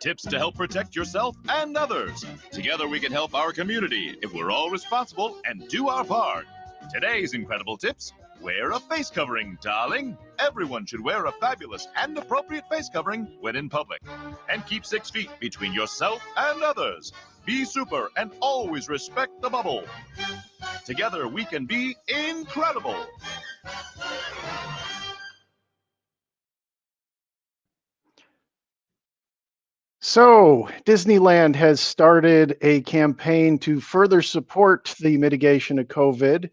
Tips to help protect yourself and others. Together we can help our community if we're all responsible and do our part. Today's incredible tips: wear a face covering, darling. Everyone should wear a fabulous and appropriate face covering when in public. And keep 6 feet between yourself and others. Be super and always respect the bubble. Together we can be incredible. So, Disneyland has started a campaign to further support the mitigation of COVID.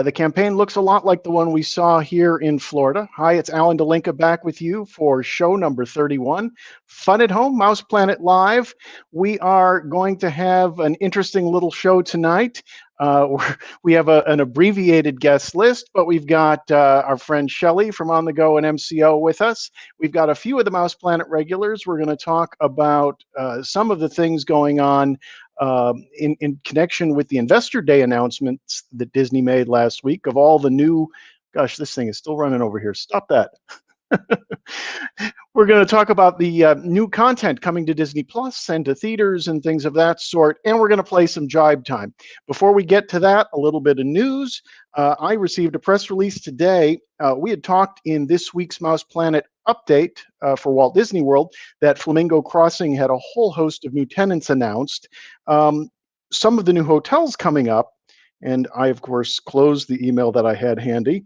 The campaign looks a lot like the one we saw here in Florida. Hi, it's Alan DeLinka back with you for show number 31. Fun at Home, Mouse Planet Live. We are going to have an interesting little show tonight. We have an abbreviated guest list, but we've got our friend Shelly from On The Go and MCO with us. We've got a few of the Mouse Planet regulars. We're going to talk about some of the things going on in connection with the Investor Day announcements that Disney made last week of all the new, gosh, this thing is still running over here. Stop that. We're going to talk about the new content coming to Disney Plus and to theaters and things of that sort, and we're going to play some Jibe Time. Before we get to that, a little bit of news. I received a press release today. We had talked in this week's Mouse Planet update for Walt Disney World that Flamingo Crossing had a whole host of new tenants announced. Some of the new hotels coming up, and I, of course, closed the email that I had handy.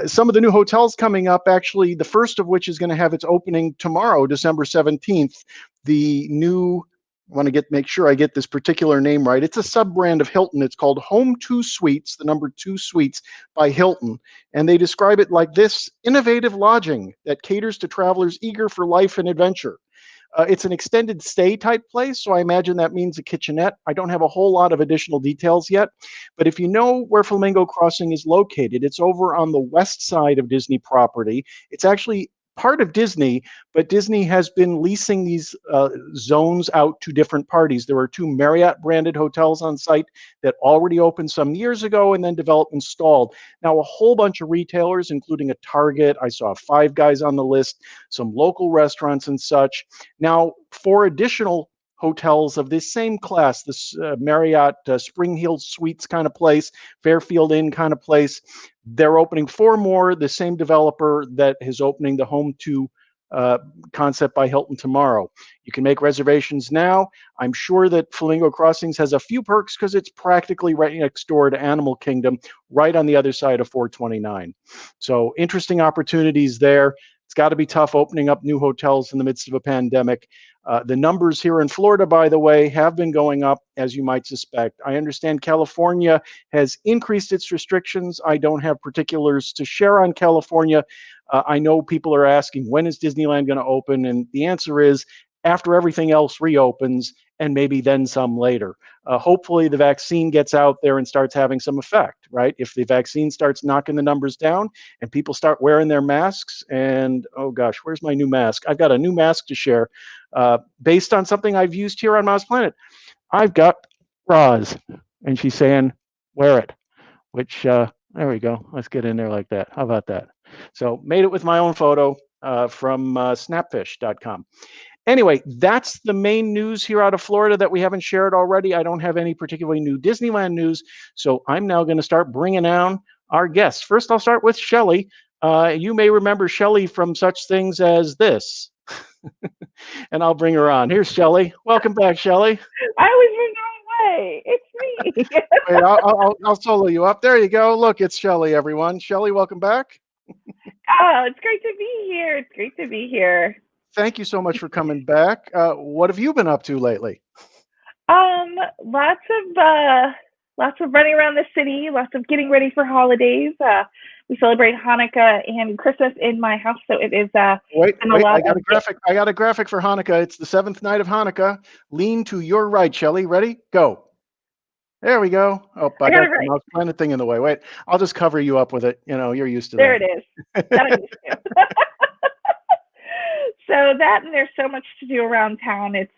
Some of the new hotels coming up, actually, the first of which is going to have its opening tomorrow, December 17th. The new, I want to make sure I get this particular name right. It's a sub-brand of Hilton. It's called Home 2 Suites, the number 2 Suites by Hilton. And they describe it like this: innovative lodging that caters to travelers eager for life and adventure. It's an extended stay type place, so I imagine that means a kitchenette. I don't have a whole lot of additional details yet, but if you know where Flamingo Crossing is located, it's over on the west side of Disney property. It's actually part of Disney, but Disney has been leasing these zones out to different parties. There are 2 Marriott branded hotels on site that already opened some years ago and then development stalled. Now, a whole bunch of retailers, including a Target, I saw Five Guys on the list, some local restaurants and such. Now, 4 additional hotels of this same class, this Marriott Spring Hill Suites kind of place, Fairfield Inn kind of place, they're opening 4 more, the same developer that is opening the Home 2 concept by Hilton tomorrow. You can make reservations now. I'm sure that Flamingo Crossings has a few perks because it's practically right next door to Animal Kingdom, right on the other side of 429. So interesting opportunities there. It's got to be tough opening up new hotels in the midst of a pandemic. The numbers here in Florida, by the way, have been going up, as you might suspect. I understand California has increased its restrictions. I don't have particulars to share on California. I know people are asking, when is Disneyland going to open? And the answer is, after everything else reopens, and maybe then some later. Hopefully the vaccine gets out there and starts having some effect, right? If the vaccine starts knocking the numbers down and people start wearing their masks, and oh gosh, where's my new mask? I've got a new mask to share based on something I've used here on Mouse Planet. I've got Roz, and she's saying, wear it, which, there we go. Let's get in there like that. How about that? So made it with my own photo from snapfish.com. Anyway, that's the main news here out of Florida that we haven't shared already. I don't have any particularly new Disneyland news, so I'm now going to start bringing down our guests. First, I'll start with Shelly. You may remember Shelly from such things as this. And I'll bring her on. Here's Shelly. Welcome back, Shelly. I was moving away. It's me. Wait, I'll solo you up. There you go. Look, it's Shelly, everyone. Shelly, welcome back. Oh, it's great to be here. It's great to be here. Thank you so much for coming back. What have you been up to lately? Lots of running around the city, lots of getting ready for holidays. We celebrate Hanukkah and Christmas in my house, so it is wait, I got a graphic for Hanukkah. It's the 7th night of Hanukkah. Lean to your right, Shelly. Ready? Go. There we go. Oh, I got the Mouse Planet thing in the way. Wait, I'll just cover you up with it. You know, you're used to that. There it is. That I'm used to. So that, and there's so much to do around town. It's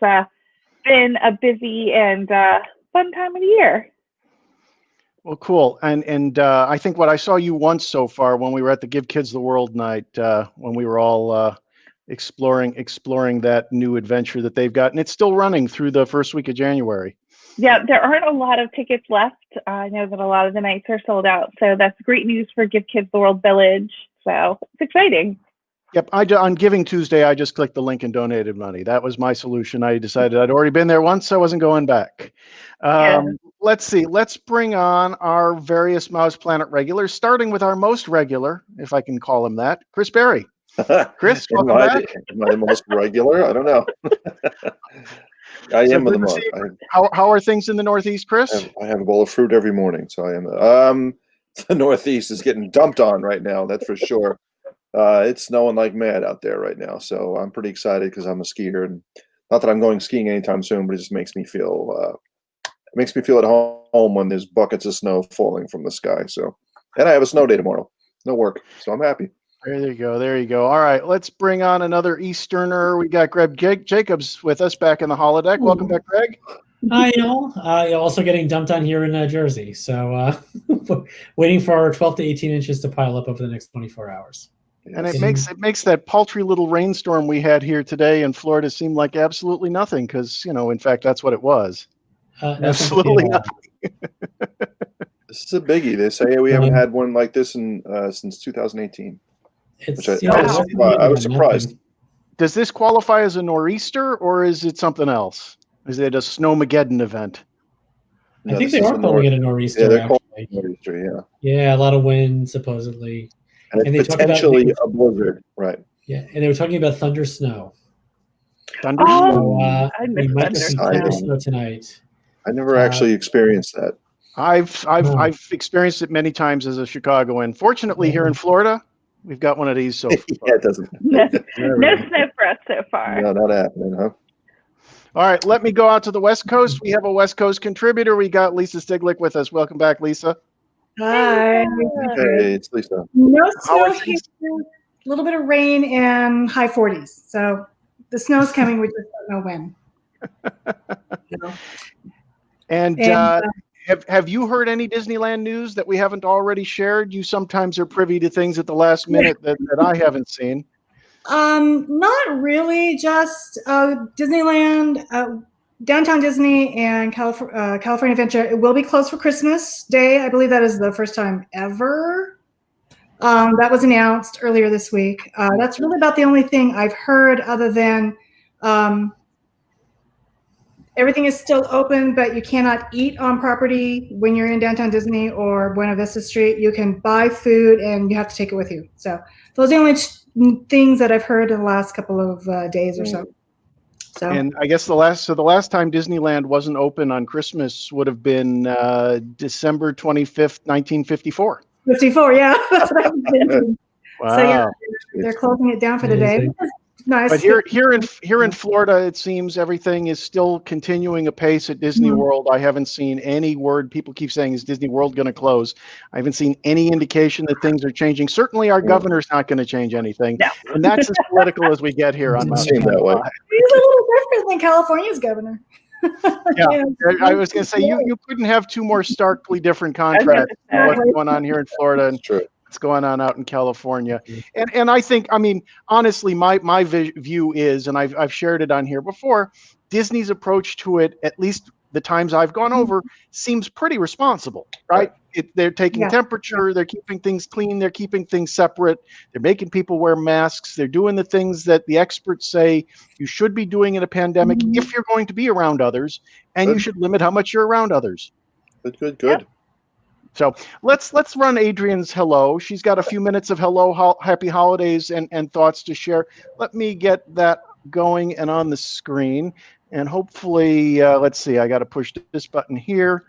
been a busy and fun time of the year. Well, cool. And I think what I saw you once so far when we were at the Give Kids the World night, when we were all exploring that new adventure that they've got, and it's still running through the first week of January. Yeah, there aren't a lot of tickets left. I know that a lot of the nights are sold out, so that's great news for Give Kids the World Village. So it's exciting. Yep, on Giving Tuesday, I just clicked the link and donated money. That was my solution. I decided I'd already been there once, so I wasn't going back. Let's see. Let's bring on our various Mouse Planet regulars, starting with our most regular, if I can call him that, Chris Berry. Chris, welcome back. Am I the most regular? I don't know. I am the most. How are things in the Northeast, Chris? I have a bowl of fruit every morning, so I am. The Northeast is getting dumped on right now. That's for sure. It's snowing like mad out there right now, so I'm pretty excited because I'm a skier, and not that I'm going skiing anytime soon, but it just makes me feel at home when there's buckets of snow falling from the sky. So, and I have a snow day tomorrow. No work, so I'm happy. There you go. There you go. All right, let's bring on another Easterner. We got Greg Jacobs with us back in the holodeck. Welcome back, Greg. Hi, y'all. Also getting dumped on here in Jersey. So waiting for our 12 to 18 inches to pile up over the next 24 hours. And it makes that paltry little rainstorm we had here today in Florida seem like absolutely nothing because, in fact, that's what it was. Absolutely nothing. This is a biggie. They say we haven't had one like this since 2018. I was surprised. Does this qualify as a nor'easter or is it something else? Is it a Snowmageddon event? I think they are calling it a nor'easter. Yeah, they're calling it a nor'easter, yeah. Yeah, a lot of wind, supposedly. And it's potentially a blizzard, right? Yeah, and they were talking about thunder snow. Thunder snow? We might get some thunder snow tonight. I never actually experienced that. I've experienced it many times as a Chicagoan. Fortunately, here in Florida, we've got one of these so far. Yeah, it doesn't. No snow for us so far. No, not happening, huh? All right, let me go out to the West Coast. We have a West Coast contributor. We got Lisa Stiglick with us. Welcome back, Lisa. Hi. Hey, it's Lisa. No snow here, a little bit of rain and high 40s. So the snow's coming, we just don't know when. And have you heard any Disneyland news that we haven't already shared? You sometimes are privy to things at the last minute that I haven't seen. Not really, just Disneyland, Downtown Disney and California Adventure. It will be closed for Christmas Day. I believe that is the first time ever. That was announced earlier this week. That's really about the only thing I've heard other than everything is still open, but you cannot eat on property when you're in Downtown Disney or Buena Vista Street. You can buy food and you have to take it with you. So those are the only things that I've heard in the last couple of days or so. And I guess the last time Disneyland wasn't open on Christmas would have been December 25th, 1954. 54, yeah. That's what I was thinking. Wow. So yeah, they're closing it down for the day. Nice. But here in Florida, it seems everything is still continuing apace at Disney World. I haven't seen any word. People keep saying, is Disney World going to close? I haven't seen any indication that things are changing. Certainly our governor's not going to change anything. No. And that's as political as we get here on Mount that way. He's a little different than California's governor. Yeah, I was going to say, you couldn't have two more starkly different contracts than what's going on here in Florida. And what's going on out in California. And I think, I mean, honestly, my view is, and I've shared it on here before, Disney's approach to it, at least the times I've gone over, seems pretty responsible, right? They're taking temperature, they're keeping things clean, they're keeping things separate, they're making people wear masks, they're doing the things that the experts say you should be doing in a pandemic if you're going to be around others, and you should limit how much you're around others. Good. Yeah. So let's run Adrian's hello. She's got a few minutes of hello, happy holidays, and thoughts to share. Let me get that going and on the screen. And hopefully, let's see, I got to push this button here.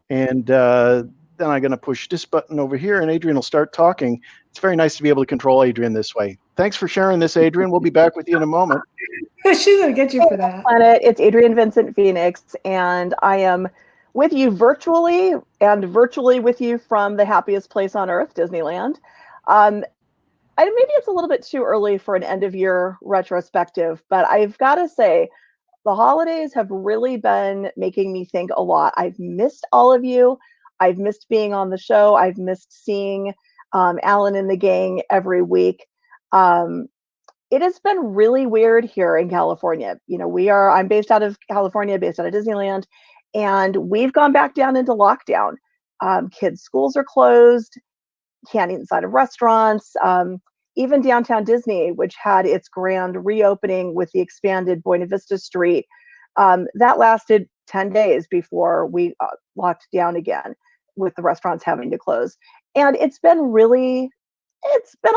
And then I'm going to push this button over here, and Adrian will start talking. It's very nice to be able to control Adrian this way. Thanks for sharing this, Adrian. We'll be back with you in a moment. She's going to get you for that. Planet. It's Adrian Vincent Phoenix, and I am with you virtually and virtually with you from the happiest place on earth, Disneyland. Maybe it's a little bit too early for an end of year retrospective, but I've got to say the holidays have really been making me think a lot. I've missed all of you. I've missed being on the show. I've missed seeing Alan and the gang every week. it has been really weird here in California. I'm based out of California, based out of Disneyland, and we've gone back down into lockdown. Kids' schools are closed, can't eat inside of restaurants. Even downtown Disney, which had its grand reopening with the expanded Buena Vista Street, that lasted 10 days before we locked down again, with the restaurants having to close. And it's been a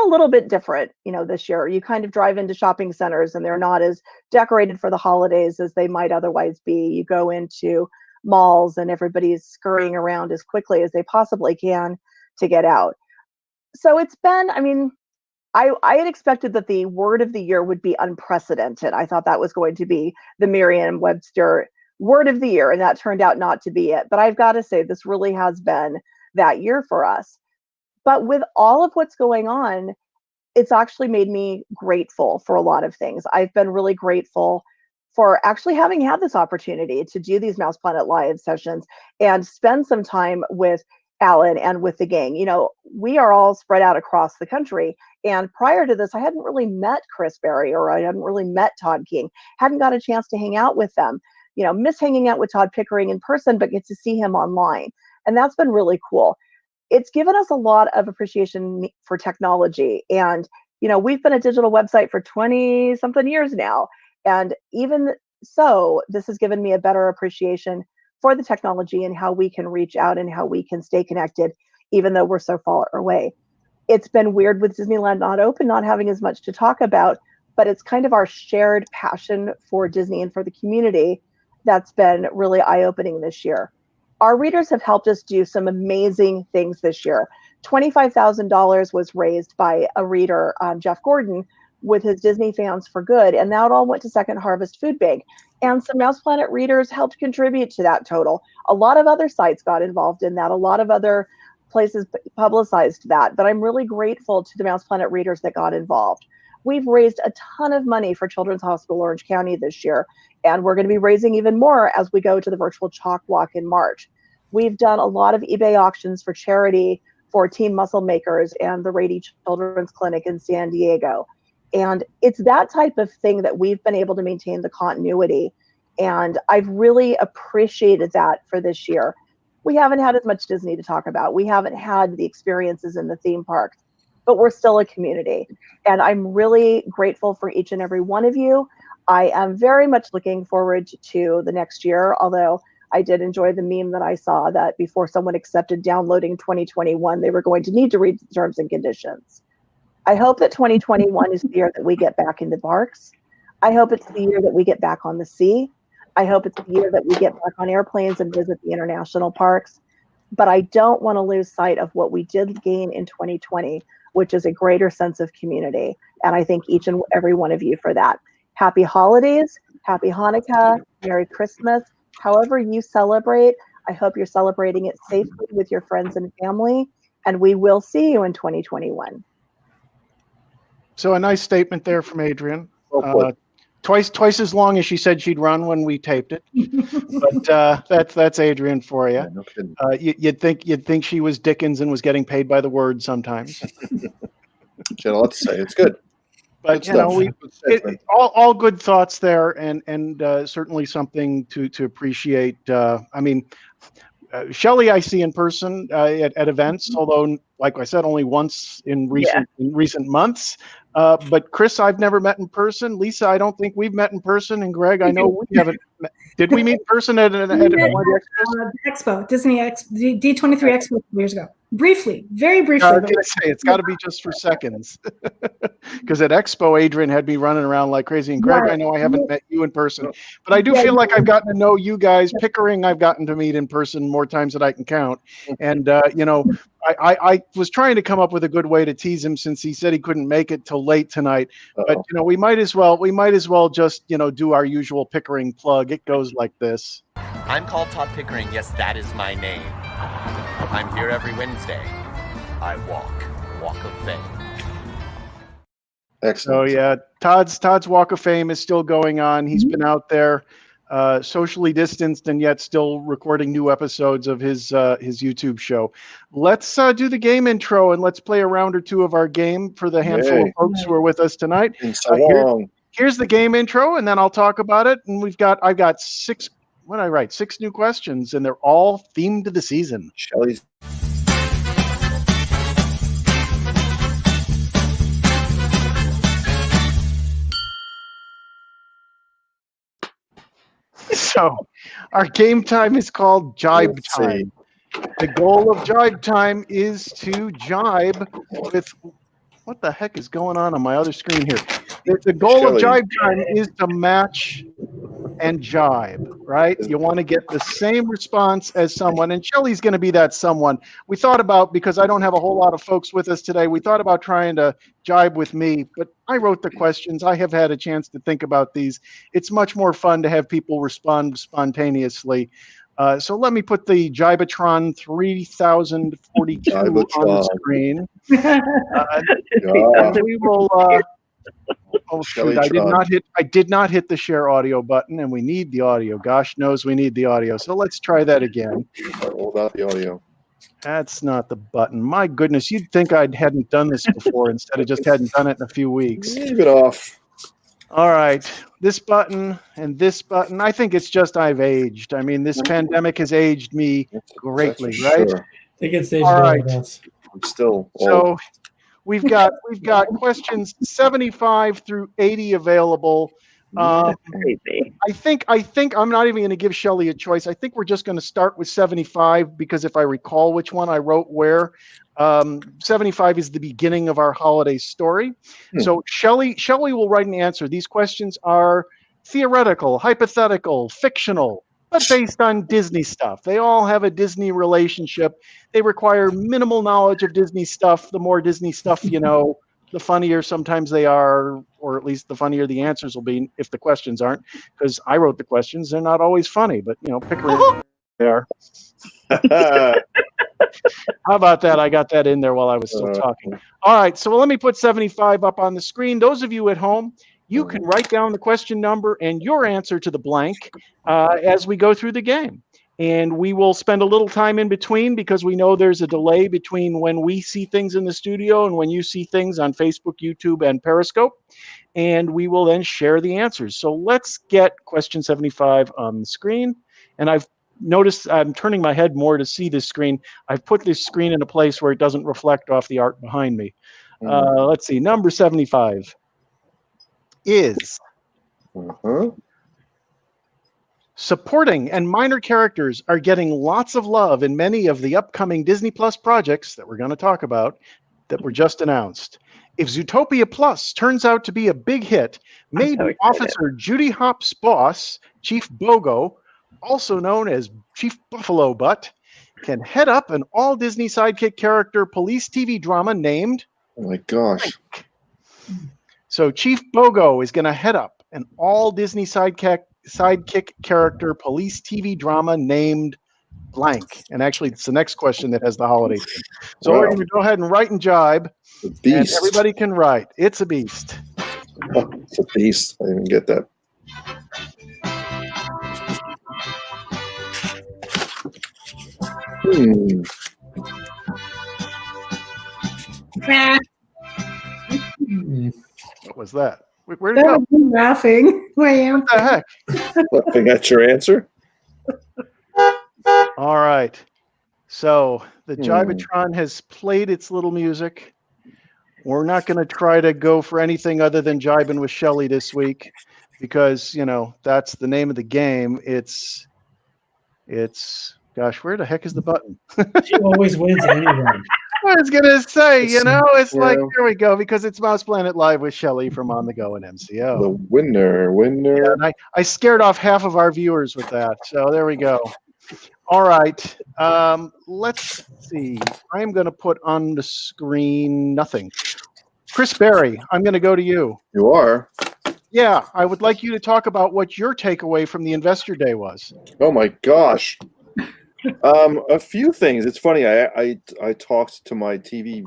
little bit different, this year. You kind of drive into shopping centers and they're not as decorated for the holidays as they might otherwise be. You go into malls and everybody's scurrying around as quickly as they possibly can to get out. So it's been, I had expected that the word of the year would be unprecedented. I thought that was going to be the Merriam-Webster word of the year, and that turned out not to be it. But I've got to say, this really has been that year for us. But with all of what's going on, it's actually made me grateful for a lot of things. I've been really grateful for actually having had this opportunity to do these Mouse Planet Live sessions and spend some time with Alan and with the gang. We are all spread out across the country. And prior to this, I hadn't really met Chris Berry, or I hadn't really met Todd King, hadn't got a chance to hang out with them. Miss hanging out with Todd Pickering in person, but get to see him online. And that's been really cool. It's given us a lot of appreciation for technology. And, we've been a digital website for 20 something years now. And even so, this has given me a better appreciation for the technology and how we can reach out and how we can stay connected, even though we're so far away. It's been weird with Disneyland not open, not having as much to talk about, but it's kind of our shared passion for Disney and for the community that's been really eye-opening this year. Our readers have helped us do some amazing things this year. $25,000 was raised by a reader, Jeff Gordon, with his Disney Fans for Good, and that all went to Second Harvest Food Bank. And some Mouse Planet readers helped contribute to that total. A lot of other sites got involved in that. A lot of other places publicized that. But I'm really grateful to the Mouse Planet readers that got involved. We've raised a ton of money for Children's Hospital Orange County this year, and we're going to be raising even more as we go to the virtual chalk walk in March. We've done a lot of eBay auctions for charity for Team Muscle Makers and the Rady Children's Clinic in San Diego. And it's that type of thing that we've been able to maintain the continuity. And I've really appreciated that for this year. We haven't had as much Disney to talk about. We haven't had the experiences in the theme parks, but we're still a community. And I'm really grateful for each and every one of you. I am very much looking forward to the next year, although I did enjoy the meme that I saw that before someone accepted downloading 2021, they were going to need to read the terms and conditions. I hope that 2021 is the year that we get back into parks. I hope it's the year that we get back on the sea. I hope it's the year that we get back on airplanes and visit the international parks. But I don't want to lose sight of what we did gain in 2020, which is a greater sense of community. And I thank each and every one of you for that. Happy holidays, happy Hanukkah, Merry Christmas. However you celebrate, I hope you're celebrating it safely with your friends and family. And we will see you in 2021. So a nice statement there from Adrian. Twice as long as she said she'd run when we taped it. But that's Adrian for you. Yeah, no kidding. You'd think she was Dickens and was getting paid by the word sometimes. She had a lot to say. It's good. But Good all good thoughts there, and certainly something to appreciate. Shelly I see in person at events, although, like I said, only once in recent months. But Chris, I've never met in person. Lisa, I don't think we've met in person. And Greg, I know we haven't met. Did we meet in person at one of the Expo, Disney Expo, D23 Expo years ago? Briefly, very briefly. I was going to say, it's got to be just for seconds. Because at Expo, Adrian had me running around like crazy. And Greg, I know I haven't met you in person. But I do feel like I've gotten to know you guys. Pickering, I've gotten to meet in person more times than I can count. And, I was trying to come up with a good way to tease him since he said he couldn't make it till late tonight. But, we might as well just, do our usual Pickering plug. It goes like this. I'm called Todd Pickering. Yes, that is my name. I'm here every Wednesday. I walk of fame. Excellent. So yeah, Todd's Walk of Fame is still going on. He's been out there socially distanced and yet still recording new episodes of his YouTube show. Let's do the game intro and let's play a round or two of our game for the handful of folks who are with us tonight. Been so long. Here's the game intro, and then I'll talk about it. And I've got 6 new questions, and they're all themed to the season. Shelly's. So our game time is called Jibe Time. The goal of Jibe Time is to jibe with what the heck is going on my other screen here? The goal of Jibe Time is to match and jibe, right? You want to get the same response as someone, and Shelly's going to be that someone. We thought about, because I don't have a whole lot of folks with us today, we thought about trying to jibe with me, but I wrote the questions. I have had a chance to think about these. It's much more fun to have people respond spontaneously. So let me put the Jibetron 3042 on the screen. We will. Oh shoot! I did not hit the share audio button, and we need the audio. Gosh knows we need the audio. So let's try that again. Hold out the audio. That's not the button. My goodness, you'd think I hadn't done this before instead of just hadn't done it in a few weeks. Leave it off. All right, this button and this button. I think it's just I've aged. I mean, this pandemic has aged me greatly, right? Sure. I think it's aged all right. I'm still old. So we've got questions 75 through 80 available. Crazy. I think I'm not even going to give Shelly a choice. I think we're just going to start with 75 because if I recall which one I wrote where, 75 is the beginning of our holiday story. So Shelly will write an answer. These questions are theoretical, hypothetical, fictional, but based on Disney stuff. They all have a Disney relationship. They require minimal knowledge of Disney stuff. The more Disney stuff you know, the funnier sometimes they are, or at least the funnier the answers will be if the questions aren't, because I wrote the questions. They're not always funny, but pick they are. How about that? I got that in there while I was still talking. All right, so let me put 75 up on the screen. Those of you at home, you can write down the question number and your answer to the blank as we go through the game. And we will spend a little time in between because we know there's a delay between when we see things in the studio and when you see things on Facebook, YouTube, and Periscope. And we will then share the answers. So let's get question 75 on the screen. And I've noticed I'm turning my head more to see this screen. I've put this screen in a place where it doesn't reflect off the art behind me. Let's see. Number 75 is supporting and minor characters are getting lots of love in many of the upcoming Disney Plus projects that we're going to talk about that were just announced. If Zootopia Plus turns out to be a big hit, maybe Officer Judy Hopps' boss, Chief Bogo, also known as Chief Buffalo Butt, can head up an all-Disney sidekick character police TV drama named... Oh my gosh. So Chief Bogo is going to head up an all-Disney sidekick character police TV drama named blank. And actually, it's the next question that has the holiday theme. So we're going to go ahead and write and jibe. And everybody can write. It's a beast. Oh, it's a beast. I didn't even get that. What was that? Where did it go? I'm laughing. I am. What the heck? Laughing at your answer? All right. So the Jibetron has played its little music. We're not going to try to go for anything other than jibing with Shelly this week because, that's the name of the game. It's gosh, where the heck is the button? She always wins anyway. I was going to say, it's like, here we go, because it's Mouse Planet Live with Shelly from On The Go and MCO. The winner. Yeah, and I scared off half of our viewers with that. So there we go. All right. Let's see. I'm going to put on the screen nothing. Chris Berry, I'm going to go to you. You are? Yeah. I would like you to talk about what your takeaway from the Investor Day was. Oh, my gosh. A few things. It's funny. I talked to my TV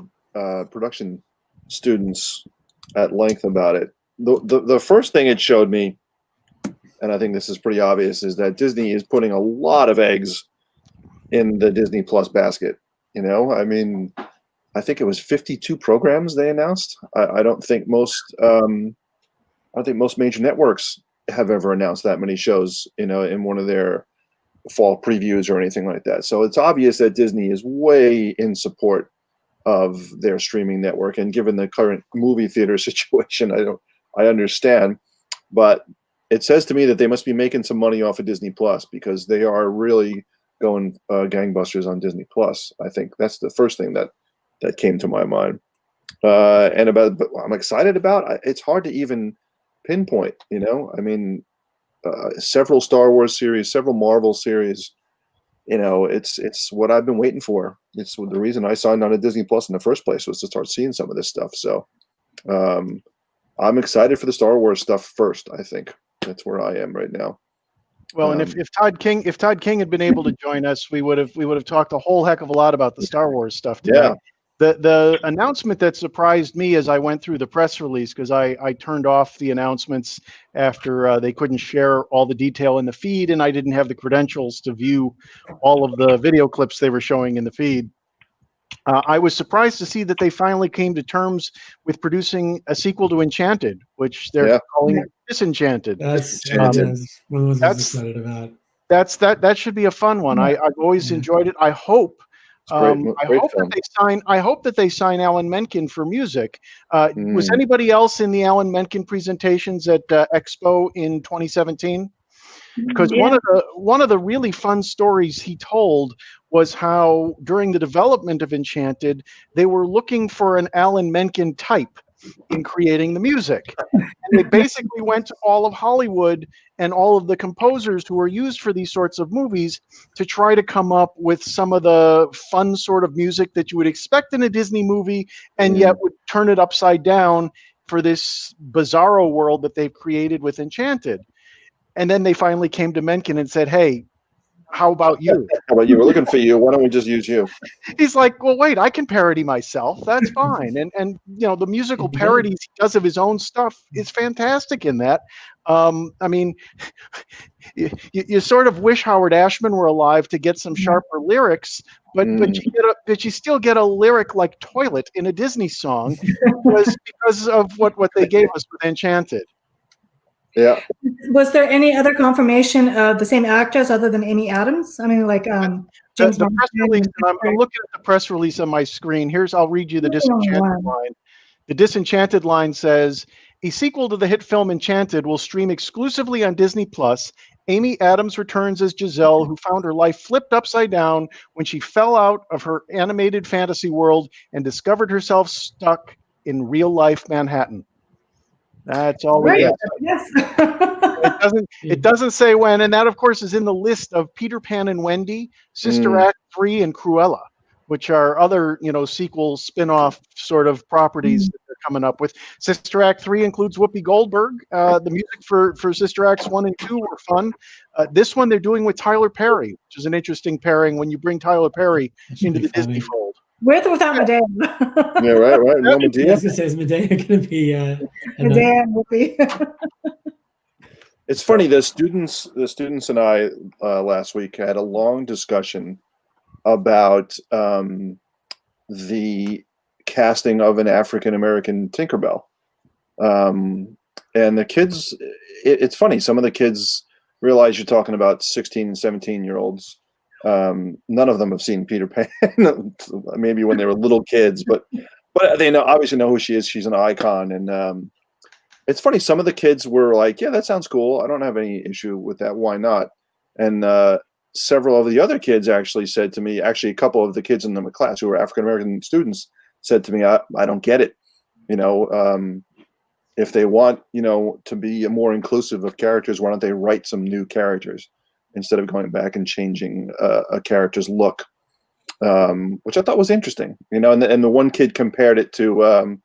production students at length about it. The first thing it showed me and I think this is pretty obvious, is that Disney is putting a lot of eggs in the Disney Plus basket. You know, I mean, I think it was 52 programs they announced. I don't think most major networks have ever announced that many shows, you know, in one of their fall previews or anything like that. So it's obvious that Disney is way in support of their streaming network. And given the current movie theater situation, I understand, but it says to me that they must be making some money off of Disney Plus, because they are really going gangbusters on Disney Plus. I think that's the first thing that came to my mind. And about, but I'm excited about, it's hard to even pinpoint, you know, I mean, several Star Wars series, several Marvel series, you know, it's what I've been waiting for. It's the reason I signed on to Disney Plus in the first place, was to start seeing some of this stuff. So I'm excited for the Star Wars stuff first. I think that's where I am right now. Well, and if Todd King had been able to join us, we would have talked a whole heck of a lot about the Star Wars stuff tonight. Yeah. The announcement that surprised me as I went through the press release, because I turned off the announcements after they couldn't share all the detail in the feed, and I didn't have the credentials to view all of the video clips they were showing in the feed. I was surprised to see that they finally came to terms with producing a sequel to Enchanted, which they're calling Disenchanted. That's one was excited about. That should be a fun one. I've always enjoyed it. I hope. I hope that they sign Alan Menken for music. Was anybody else in the Alan Menken presentations at Expo in 2017? Because one of the really fun stories he told was how during the development of Enchanted, they were looking for an Alan Menken type in creating the music. And they basically went to all of Hollywood and all of the composers who were used for these sorts of movies to try to come up with some of the fun sort of music that you would expect in a Disney movie, and yet would turn it upside down for this bizarro world that they've created with Enchanted. And then they finally came to Menken and said, "Hey, how about you? How about you? We're looking for you. Why don't we just use you?" He's like, "Well, wait, I can parody myself. That's fine." And you know, the musical parodies he does of his own stuff is fantastic in that. I mean, you sort of wish Howard Ashman were alive to get some sharper lyrics, but you still get a lyric like "toilet" in a Disney song because of what they gave us with Enchanted. Yeah. Was there any other confirmation of the same actress other than Amy Adams? I mean, like James the press release. I'm looking at the press release on my screen. I'll read you the Disenchanted line. The Disenchanted line says, "A sequel to the hit film Enchanted will stream exclusively on Disney Plus. Amy Adams returns as Giselle, who found her life flipped upside down when she fell out of her animated fantasy world and discovered herself stuck in real-life Manhattan." That's all we got. Yes. It doesn't say when, and that, of course, is in the list of Peter Pan and Wendy, Sister Act 3, and Cruella, which are other, sequel spin-off sort of properties that they're coming up with. Sister Act 3 includes Whoopi Goldberg. The music for Sister Acts 1 and 2 were fun. This one they're doing with Tyler Perry, which is an interesting pairing when you bring Tyler Perry into the Disney fold. With or without Medea? Yeah, right. No Medea. I was going to say, is Medea going to be Medea and Whoopi? It's funny. The students and I last week had a long discussion about the casting of an African American Tinkerbell, and the kids. It's funny. Some of the kids realize you're talking about 16 and 17-year-olds. None of them have seen Peter Pan, maybe when they were little kids, but they obviously know who she is. She's an icon, and it's funny. Some of the kids were like, "Yeah, that sounds cool. I don't have any issue with that. Why not?" And several of the other kids actually said to me, actually a couple of the kids in the class who were African American students said to me, I don't get it. If they want, to be more inclusive of characters, why don't they write some new characters instead of going back and changing a character's look, which I thought was interesting, and the one kid compared it to,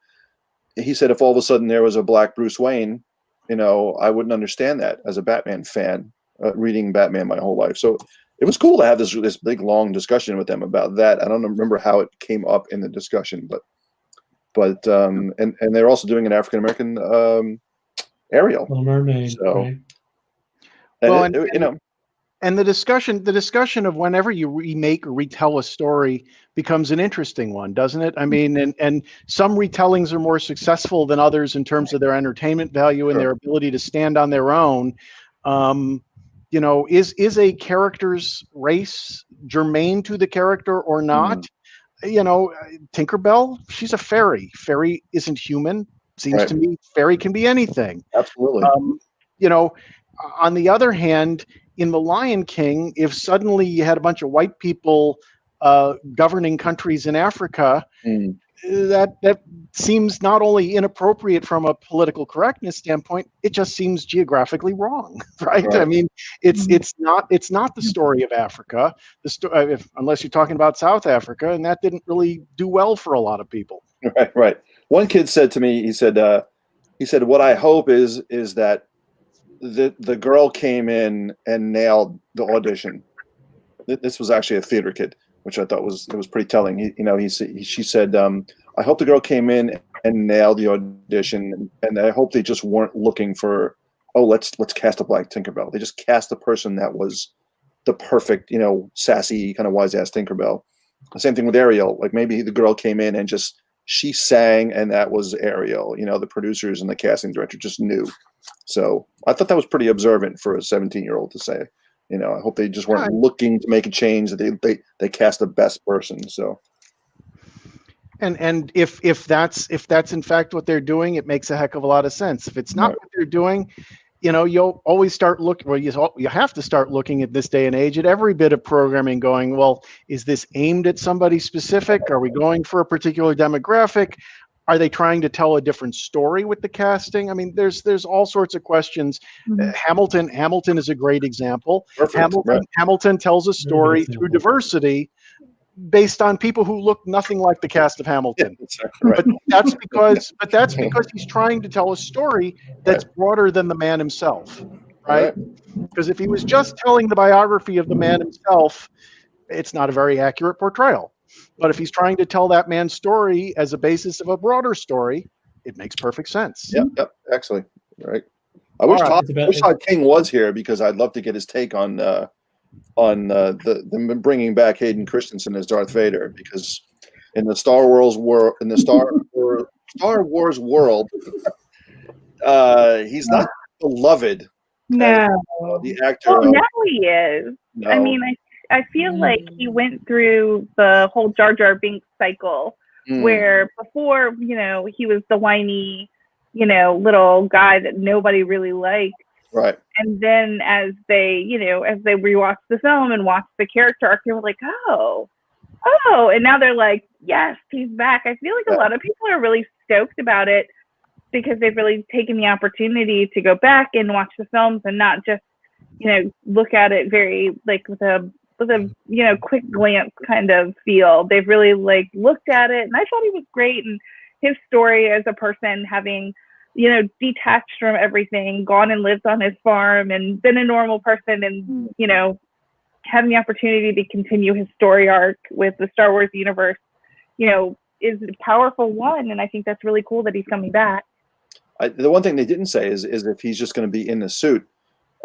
he said, if all of a sudden there was a black Bruce Wayne, I wouldn't understand that as a Batman fan, reading Batman my whole life. So it was cool to have this big, long discussion with them about that. I don't remember how it came up in the discussion, but and they're also doing an African-American Ariel. Little Mermaid. So, right? And Well, you know, and the discussion of whenever you remake or retell a story becomes an interesting one, doesn't it? I mean, and some retellings are more successful than others in terms of their entertainment value and Sure. their ability to stand on their own. You know, is a character's race germane to the character or not? You know, Tinkerbell, she's a fairy. Fairy isn't human. Seems Right. to me, fairy can be anything. Absolutely. You know, on the other hand, in The Lion King, if suddenly you had a bunch of white people governing countries in Africa, Mm. that seems not only inappropriate from a political correctness standpoint, it just seems geographically wrong, right? I Right. mean, it's not the story of Africa, unless you're talking about South Africa, and that didn't really do well for a lot of people. Right. Right. One kid said to me, he said, what I hope is that the girl came in and nailed the audition. This was actually a theater kid, which I thought was pretty telling. She said, I hope the girl came in and nailed the audition, and I hope they just weren't looking for, oh, let's cast a black Tinkerbell. They just cast a person that was the perfect, you know, sassy kind of wise ass Tinkerbell. The same thing with Ariel. Like maybe the girl came in and she sang, and that was Ariel. You know, the producers and the casting director just knew. So I thought that was pretty observant for a 17-year-old to say. You know, I hope they just weren't looking to make a change. That they cast the best person. So, and if that's in fact what they're doing, it makes a heck of a lot of sense. If it's not what they're doing, you know, you'll always start looking. Well, you have to start looking at this day and age at every bit of programming. Going, well, is this aimed at somebody specific? Are we going for a particular demographic? Are they trying to tell a different story with the casting? I mean, there's all sorts of questions. Hamilton is a great example. Hamilton tells a story through diversity based on people who look nothing like the cast of Hamilton. Yeah, exactly right. But that's because he's trying to tell a story that's broader than the man himself, right? Because if he was just telling the biography of the man himself, it's not a very accurate portrayal. But if he's trying to tell that man's story as a basis of a broader story, it makes perfect sense. Yep, excellent. Right. I wish Todd King was here because I'd love to get his take on the bringing back Hayden Christensen as Darth Vader, because in the Star Wars world, he's not beloved. No, the actor. Well, now he is. No. I mean, I feel like he went through the whole Jar Jar Binks cycle, where before, you know, he was the whiny, you know, little guy that nobody really liked. Right. And then as they rewatched the film and watched the character arc, they were like, oh, and now they're like, yes, he's back. I feel like a lot of people are really stoked about it because they've really taken the opportunity to go back and watch the films and not just, you know, look at it very like with a you know, quick glance kind of feel. They've really like looked at it, and I thought he was great, and his story as a person having, you know, detached from everything, gone and lived on his farm and been a normal person, and, you know, having the opportunity to continue his story arc with the Star Wars universe, you know, is a powerful one. And I think that's really cool that he's coming back. The one thing they didn't say is if he's just going to be in the suit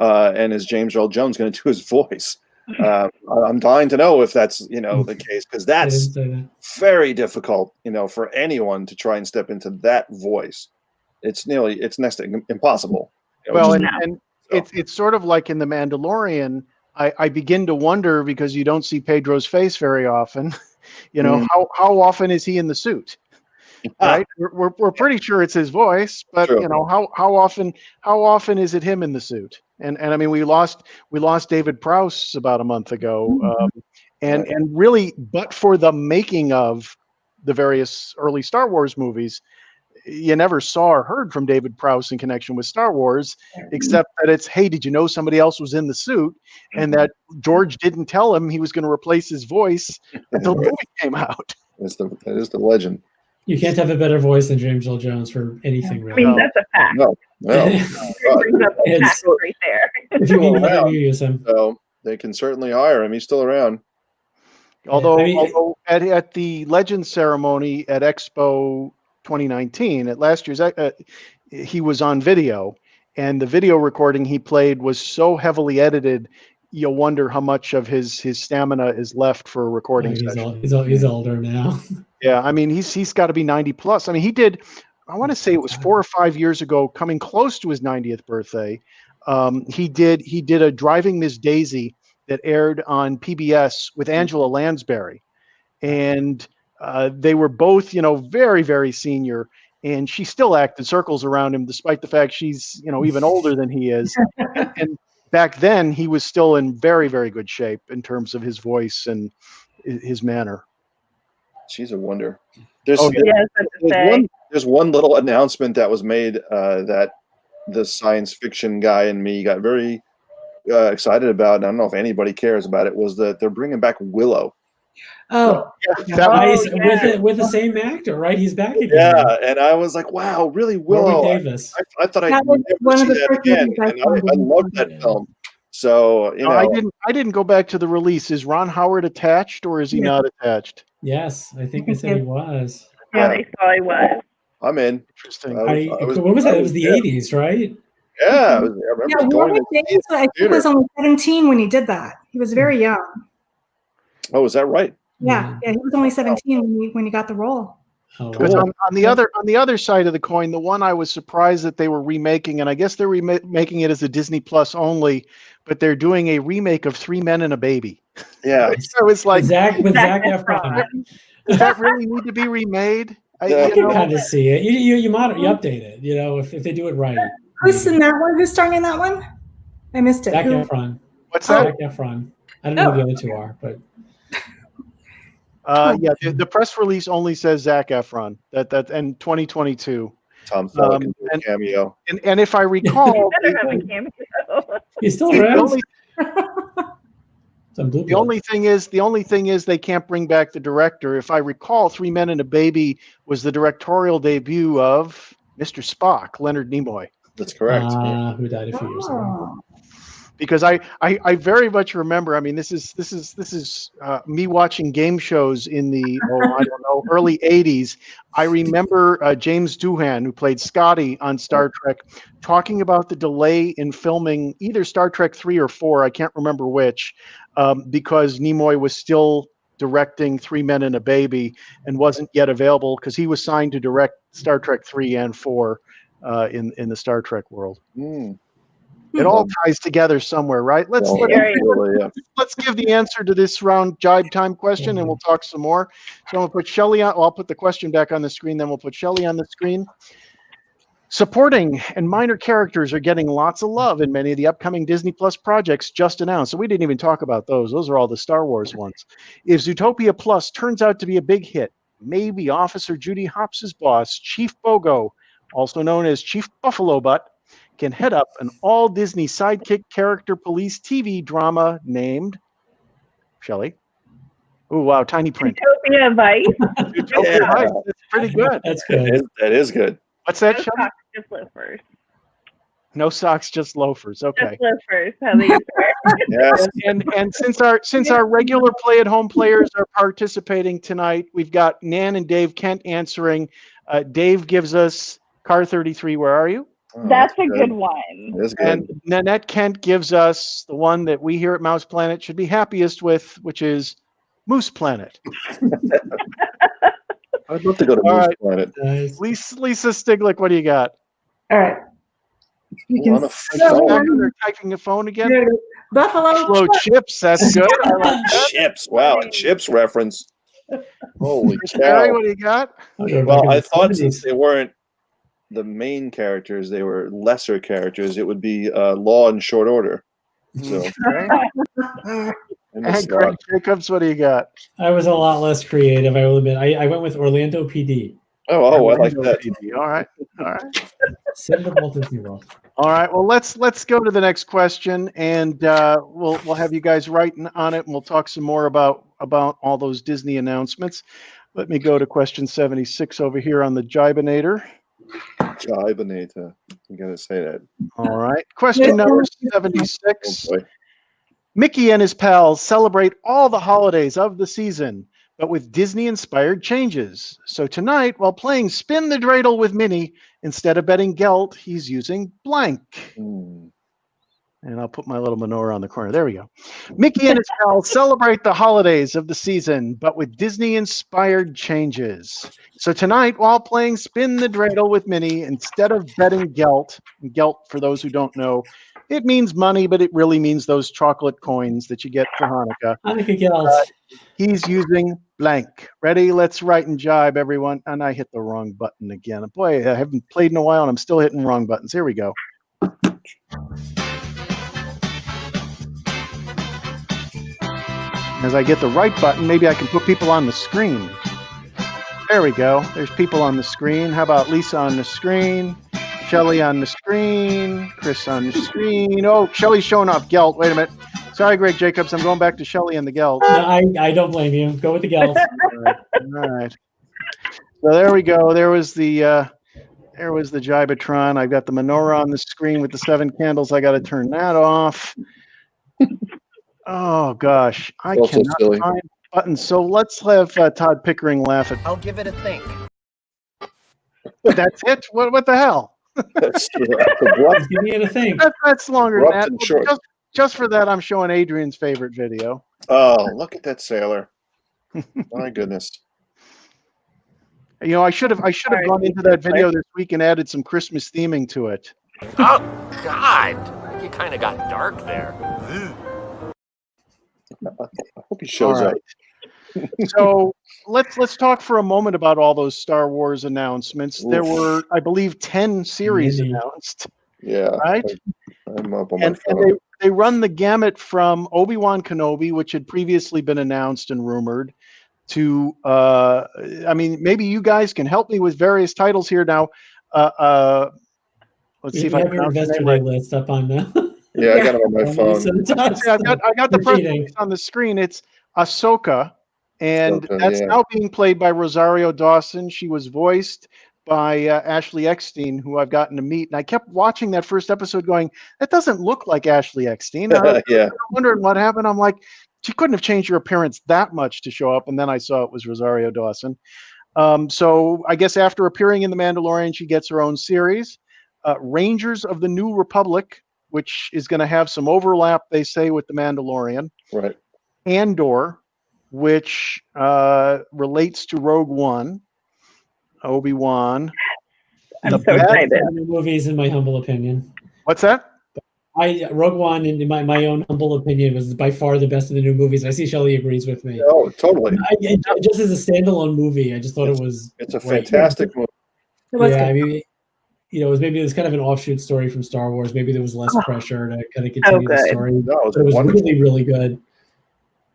and is James Earl Jones going to do his voice. I'm dying to know if that's, you know, the case, because that's very difficult, you know, for anyone to try and step into that voice. It's next to impossible. You know, well, it's sort of like in The Mandalorian. I begin to wonder, because you don't see Pedro's face very often. You know, how often is he in the suit? Right? We're pretty sure it's his voice, but you know, how often is it him in the suit? And I mean, we lost David Prowse about a month ago, and really, but for the making of the various early Star Wars movies, you never saw or heard from David Prowse in connection with Star Wars, except that it's, hey, did you know somebody else was in the suit? And that George didn't tell him he was going to replace his voice until the movie came out. That is the legend. You can't have a better voice than James Earl Jones for anything, really. I mean, that's a fact. No. Brings up a fact right there. If you need him, you use him. So they can certainly hire him. He's still around. Although at the Legends ceremony at Expo 2019, at last year's, he was on video, and the video recording he played was so heavily edited, you'll wonder how much of his stamina is left for a recording session. He's older now. Yeah, I mean, he's got to be 90 plus. I mean, he did, I want to say it was 4 or 5 years ago, coming close to his 90th birthday. He did a Driving Miss Daisy that aired on PBS with Angela Lansbury, and they were both, very, very senior, and she still acted circles around him despite the fact she's, even older than he is. And back then he was still in very, very good shape in terms of his voice and his manner. She's a wonder. There's one little announcement that was made that the science fiction guy in me got very excited about. And I don't know if anybody cares about it. Was that they're bringing back Willow? Oh, with the same actor, right? He's back again. Yeah, and I was like, "Wow, really, Willow?" Davis. I thought I'd never see that again, and I loved that film. So I didn't go back to the release. Is Ron Howard attached or is he not attached? Yes, I think I said he was. Yeah, I saw he was. I'm in. Interesting. What was that? It was the 80s, right? Yeah, I remember going to Davis, I think he was only 17 when he did that. He was very young. Oh, is that right? Yeah, he was only 17 when he got the role. Because on the other side of the coin, the one I was surprised that they were remaking, and I guess they're remaking it as a Disney Plus only, but they're doing a remake of 3 Men and a Baby. Yeah, so it's like Zac Efron. Does that really need to be remade? I can kind of see it. You update it. If they do it right. Who's in that one? Who's starring in that one? I missed it. Zac Efron. What's that? Zac Efron. I don't know who the other two are, but. The press release only says Zac Efron. That and 2022. Tom Selleck can do a cameo. And if I recall, he's still around. The only thing is they can't bring back the director. If I recall, 3 Men and a Baby was the directorial debut of Mr. Spock, Leonard Nimoy. That's correct. Who died a few years ago. Because I very much remember. I mean, this is me watching game shows in the early '80s. I remember James Doohan, who played Scotty on Star Trek, talking about the delay in filming either Star Trek 3 or 4. I can't remember which, because Nimoy was still directing 3 Men and a Baby and wasn't yet available because he was signed to direct Star Trek 3 and 4 in the Star Trek world. It all ties together somewhere, right? Let's give the answer to this round Jibe Time question, and we'll talk some more. So I'll put Shelly on. I'll put the question back on the screen. Then we'll put Shelly on the screen. Supporting and minor characters are getting lots of love in many of the upcoming Disney Plus projects just announced. So we didn't even talk about those. Those are all the Star Wars ones. If Zootopia Plus turns out to be a big hit, maybe Officer Judy Hopps' boss, Chief Bogo, also known as Chief Buffalo Butt, can head up an all-Disney sidekick character police TV drama named Shelly. Oh, wow, tiny print. Utopia Vice. Utopia Vice. That's pretty good. That's good. That is good. What's that, No Shelly? socks, just loafers. No socks, just loafers. Okay. Just loafers. How they Yes. And since our regular play-at-home players are participating tonight, we've got Nan and Dave Kent answering. Dave gives us Car 33. Where are you? That's a good one. That's good. And Nanette Kent gives us the one that we here at Mouse Planet should be happiest with, which is Moose Planet. I'd love to go to Moose Planet. Nice. Lisa Stiglick, what do you got? All right. You On a phone. They're typing the phone again. Buffalo chips. That's good. I like that. Chips. Wow, a Chips reference. Holy Barry, cow. what do you got? Well, I thought since they weren't the main characters, they were lesser characters, it would be Law and Short Order. So, And Greg Jacobs, what do you got? I was a lot less creative, I will admit. I went with Orlando PD. I like that. All right. Send the Walt Disney World. All right. Well, let's go to the next question, and we'll have you guys writing on it, and we'll talk some more about all those Disney announcements. Let me go to question 76 over here on the Jibenator. Jibenator. You gotta say that. All right. Question number 76. Oh boy. Mickey and his pals celebrate all the holidays of the season, but with Disney-inspired changes. So tonight, while playing Spin the Dreidel with Minnie, instead of betting Gelt, he's using blank. And I'll put my little menorah on the corner. There we go. Mickey and his pals celebrate the holidays of the season, but with Disney-inspired changes. So tonight, while playing Spin the Dreidel with Minnie, instead of betting Gelt, Gelt, for those who don't know, it means money, but it really means those chocolate coins that you get for Hanukkah. Hanukkah Gelt. He's using blank. Ready? Let's write and jibe, everyone. And I hit the wrong button again. Boy, I haven't played in a while, and I'm still hitting wrong buttons. Here we go. As I get the right button, maybe I can put people on the screen. There we go. There's people on the screen. How about Lisa on the screen? Shelly on the screen. Chris on the screen. Oh, Shelly's showing off Gelt. Wait a minute. Sorry, Greg Jacobs. I'm going back to Shelly and the Gelt. No, I don't blame you. Go with the Gelt. All right. So there we go. There was the Jibe Tron. I've got the menorah on the screen with the 7 candles. I got to turn that off. Oh gosh, I cannot find buttons. So let's have Todd Pickering laugh at. I'll give it a think. That's it. What the hell? That's Give me a think. That's longer than that. Short. Just for that, I'm showing Adrian's favorite video. Oh, look at that sailor! My goodness. You know, I should have gone into that video this week and added some Christmas theming to it. Oh God! You kind of got dark there. I hope he shows up. So let's talk for a moment about all those Star Wars announcements. There were, I believe, 10 series announced. Yeah. Right? I'm up on my phone. And they run the gamut from Obi-Wan Kenobi, which had previously been announced and rumored, to I mean, maybe you guys can help me with various titles here now. Let's see if I have your Investor Day list up on the. Yeah, I got it on my phone. I got the press release on the screen. It's Ahsoka, and that's now being played by Rosario Dawson. She was voiced by Ashley Eckstein, who I've gotten to meet. And I kept watching that first episode going, that doesn't look like Ashley Eckstein. I was wondering what happened. I'm like, she couldn't have changed her appearance that much to show up. And then I saw it was Rosario Dawson. So I guess after appearing in The Mandalorian, she gets her own series. Rangers of the New Republic, which is going to have some overlap, they say, with The Mandalorian. Right. Andor, which relates to Rogue One, Obi-Wan. I'm so excited. Movies, in my humble opinion. What's that? Rogue One, in my own humble opinion, was by far the best of the new movies. I see Shelley agrees with me. Oh, totally. Just as a standalone movie, I just thought it was. It's a fantastic movie. I mean, you know, it was kind of an offshoot story from Star Wars. Maybe there was less pressure to kind of continue the story. No, it was really, really good.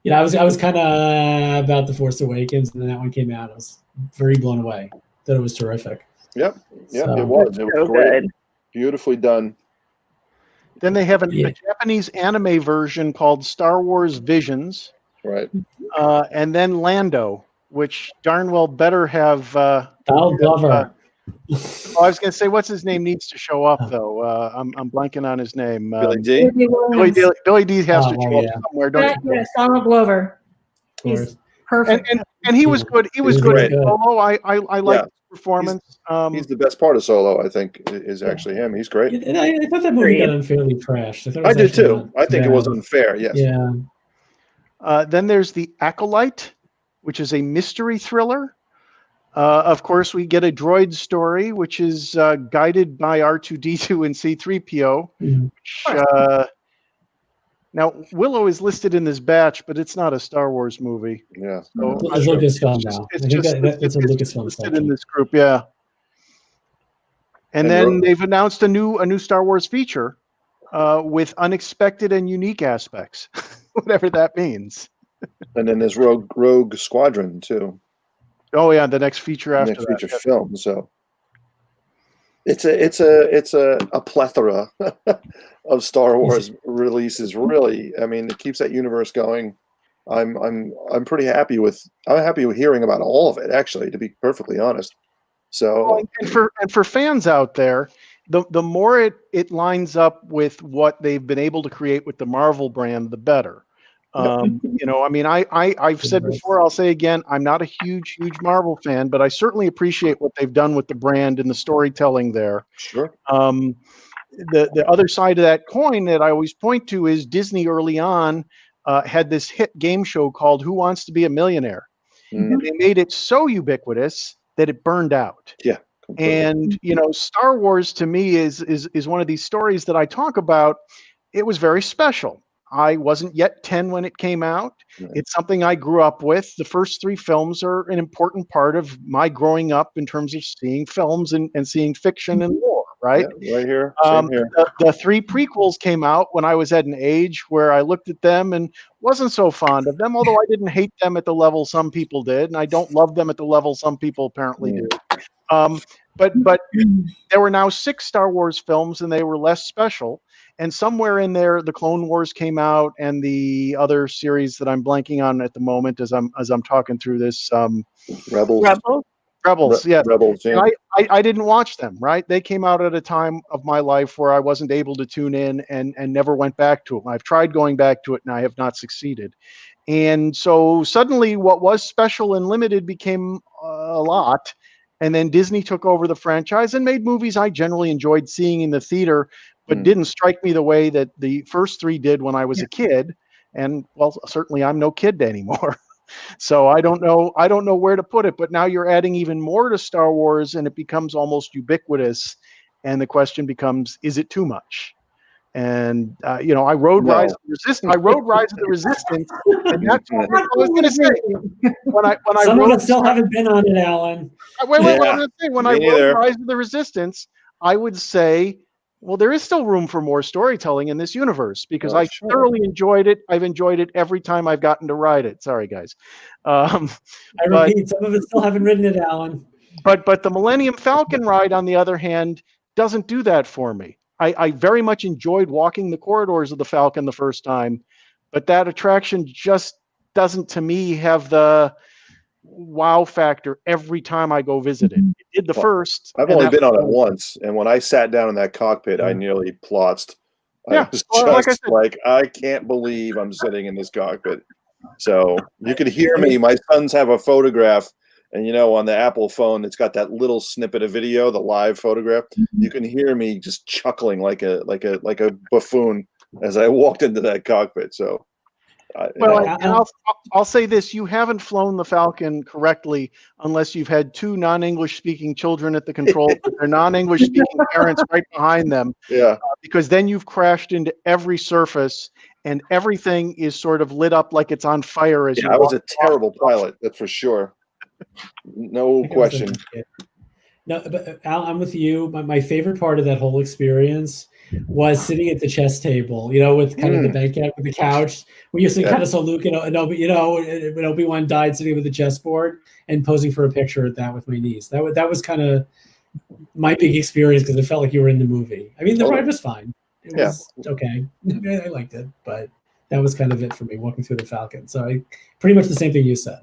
You know, I was kind of about The Force Awakens, and then that one came out. I was very blown away. Thought it was terrific. Yep. It was. It was great. Good. Beautifully done. Then they have a Japanese anime version called Star Wars Visions. Right. And then Lando, which darn well better have. Donald Glover. I was going to say, what's his name needs to show up though. I'm blanking on his name. Billy D. Billy D has to show up somewhere. Yes, Donald Glover. He's perfect. And he was good. He was good at Solo. I like his performance. He's the best part of Solo, I think, is actually him. He's great. And I thought that movie got unfairly trashed. I did too. I think it was unfair. Yes. Yeah. Then there's The Acolyte, which is a mystery thriller. Of course, we get a droid story, which is guided by R2-D2 and C-3PO. Which, now, Willow is listed in this batch, but it's not a Star Wars movie. Yeah. So it's Lucasfilm now. It's a Lucasfilm listed in this group, yeah. And then they've announced a new Star Wars feature with unexpected and unique aspects, whatever that means. And then there's Rogue Squadron too. Oh yeah, the next feature after that. Next feature film. So it's a plethora of Star Wars releases. Really, I mean, it keeps that universe going. I'm pretty happy with. I'm happy with hearing about all of it. Actually, to be perfectly honest. So and for fans out there, the more it lines up with what they've been able to create with the Marvel brand, the better. You know, I mean, I've said before, I'll say again, I'm not a huge Marvel fan, but I certainly appreciate what they've done with the brand and the storytelling there. Sure. The other side of that coin that I always point to is Disney early on had this hit game show called Who Wants to Be a Millionaire? And they made it so ubiquitous that it burned out. Yeah. Completely. And, you know, Star Wars to me is one of these stories that I talk about. It was very special. I wasn't yet 10 when it came out. Right. It's something I grew up with. The first 3 films are an important part of my growing up in terms of seeing films and seeing fiction and lore, right? Yeah, right here. Same here. The 3 prequels came out when I was at an age where I looked at them and wasn't so fond of them, although I didn't hate them at the level some people did, and I don't love them at the level some people apparently do. But there were now 6 Star Wars films, and they were less special. And somewhere in there, the Clone Wars came out, and the other series that I'm blanking on at the moment as I'm talking through this. Rebels. Yeah. Rebels. Yeah. And I didn't watch them. Right? They came out at a time of my life where I wasn't able to tune in and never went back to them. I've tried going back to it, and I have not succeeded. And so suddenly, what was special and limited became a lot. And then Disney took over the franchise and made movies I generally enjoyed seeing in the theater, but didn't strike me the way that the first 3 did when I was a kid. And well, certainly I'm no kid anymore. So I don't know where to put it, but now you're adding even more to Star Wars and it becomes almost ubiquitous. And the question becomes, is it too much? And you know, I rode Rise of the Resistance, and that's what I was going to say. When I Some of us still haven't been on it, Alan. Wait, what I'm going to say, when I wrote Rise of the Resistance, I would say, well, there is still room for more storytelling in this universe because I thoroughly enjoyed it. I've enjoyed it every time I've gotten to ride it. Sorry, guys. I repeat, some of us still haven't ridden it, Alan. But the Millennium Falcon ride, on the other hand, doesn't do that for me. I very much enjoyed walking the corridors of the Falcon the first time, but that attraction just doesn't, to me, have the wow factor every time I go visit it. It did the first. I've only been on it once, and when I sat down in that cockpit, I nearly plotzed. I was just like, I can't believe I'm sitting in this cockpit. So you could hear me. My sons have a photograph, and you know, on the Apple phone, it's got that little snippet of video, the live photograph. You can hear me just chuckling like a buffoon as I walked into that cockpit. So. I'll say this: you haven't flown the Falcon correctly unless you've had 2 non-English speaking children at the controls with their non-English speaking parents right behind them. Yeah. Because then you've crashed into every surface and everything is sort of lit up like it's on fire. I was a terrible pilot, that's for sure. No question. No, but Al, I'm with you. My favorite part of that whole experience was sitting at the chess table, you know, with kind of the banquet with the couch. We used to kind of saw Luke and when Obi-Wan died, sitting with the chessboard and posing for a picture at that with my niece. That was kind of my big experience because it felt like you were in the movie. I mean, the ride was fine. It was okay. I liked it, but that was kind of it for me walking through the Falcon. So pretty much the same thing you said.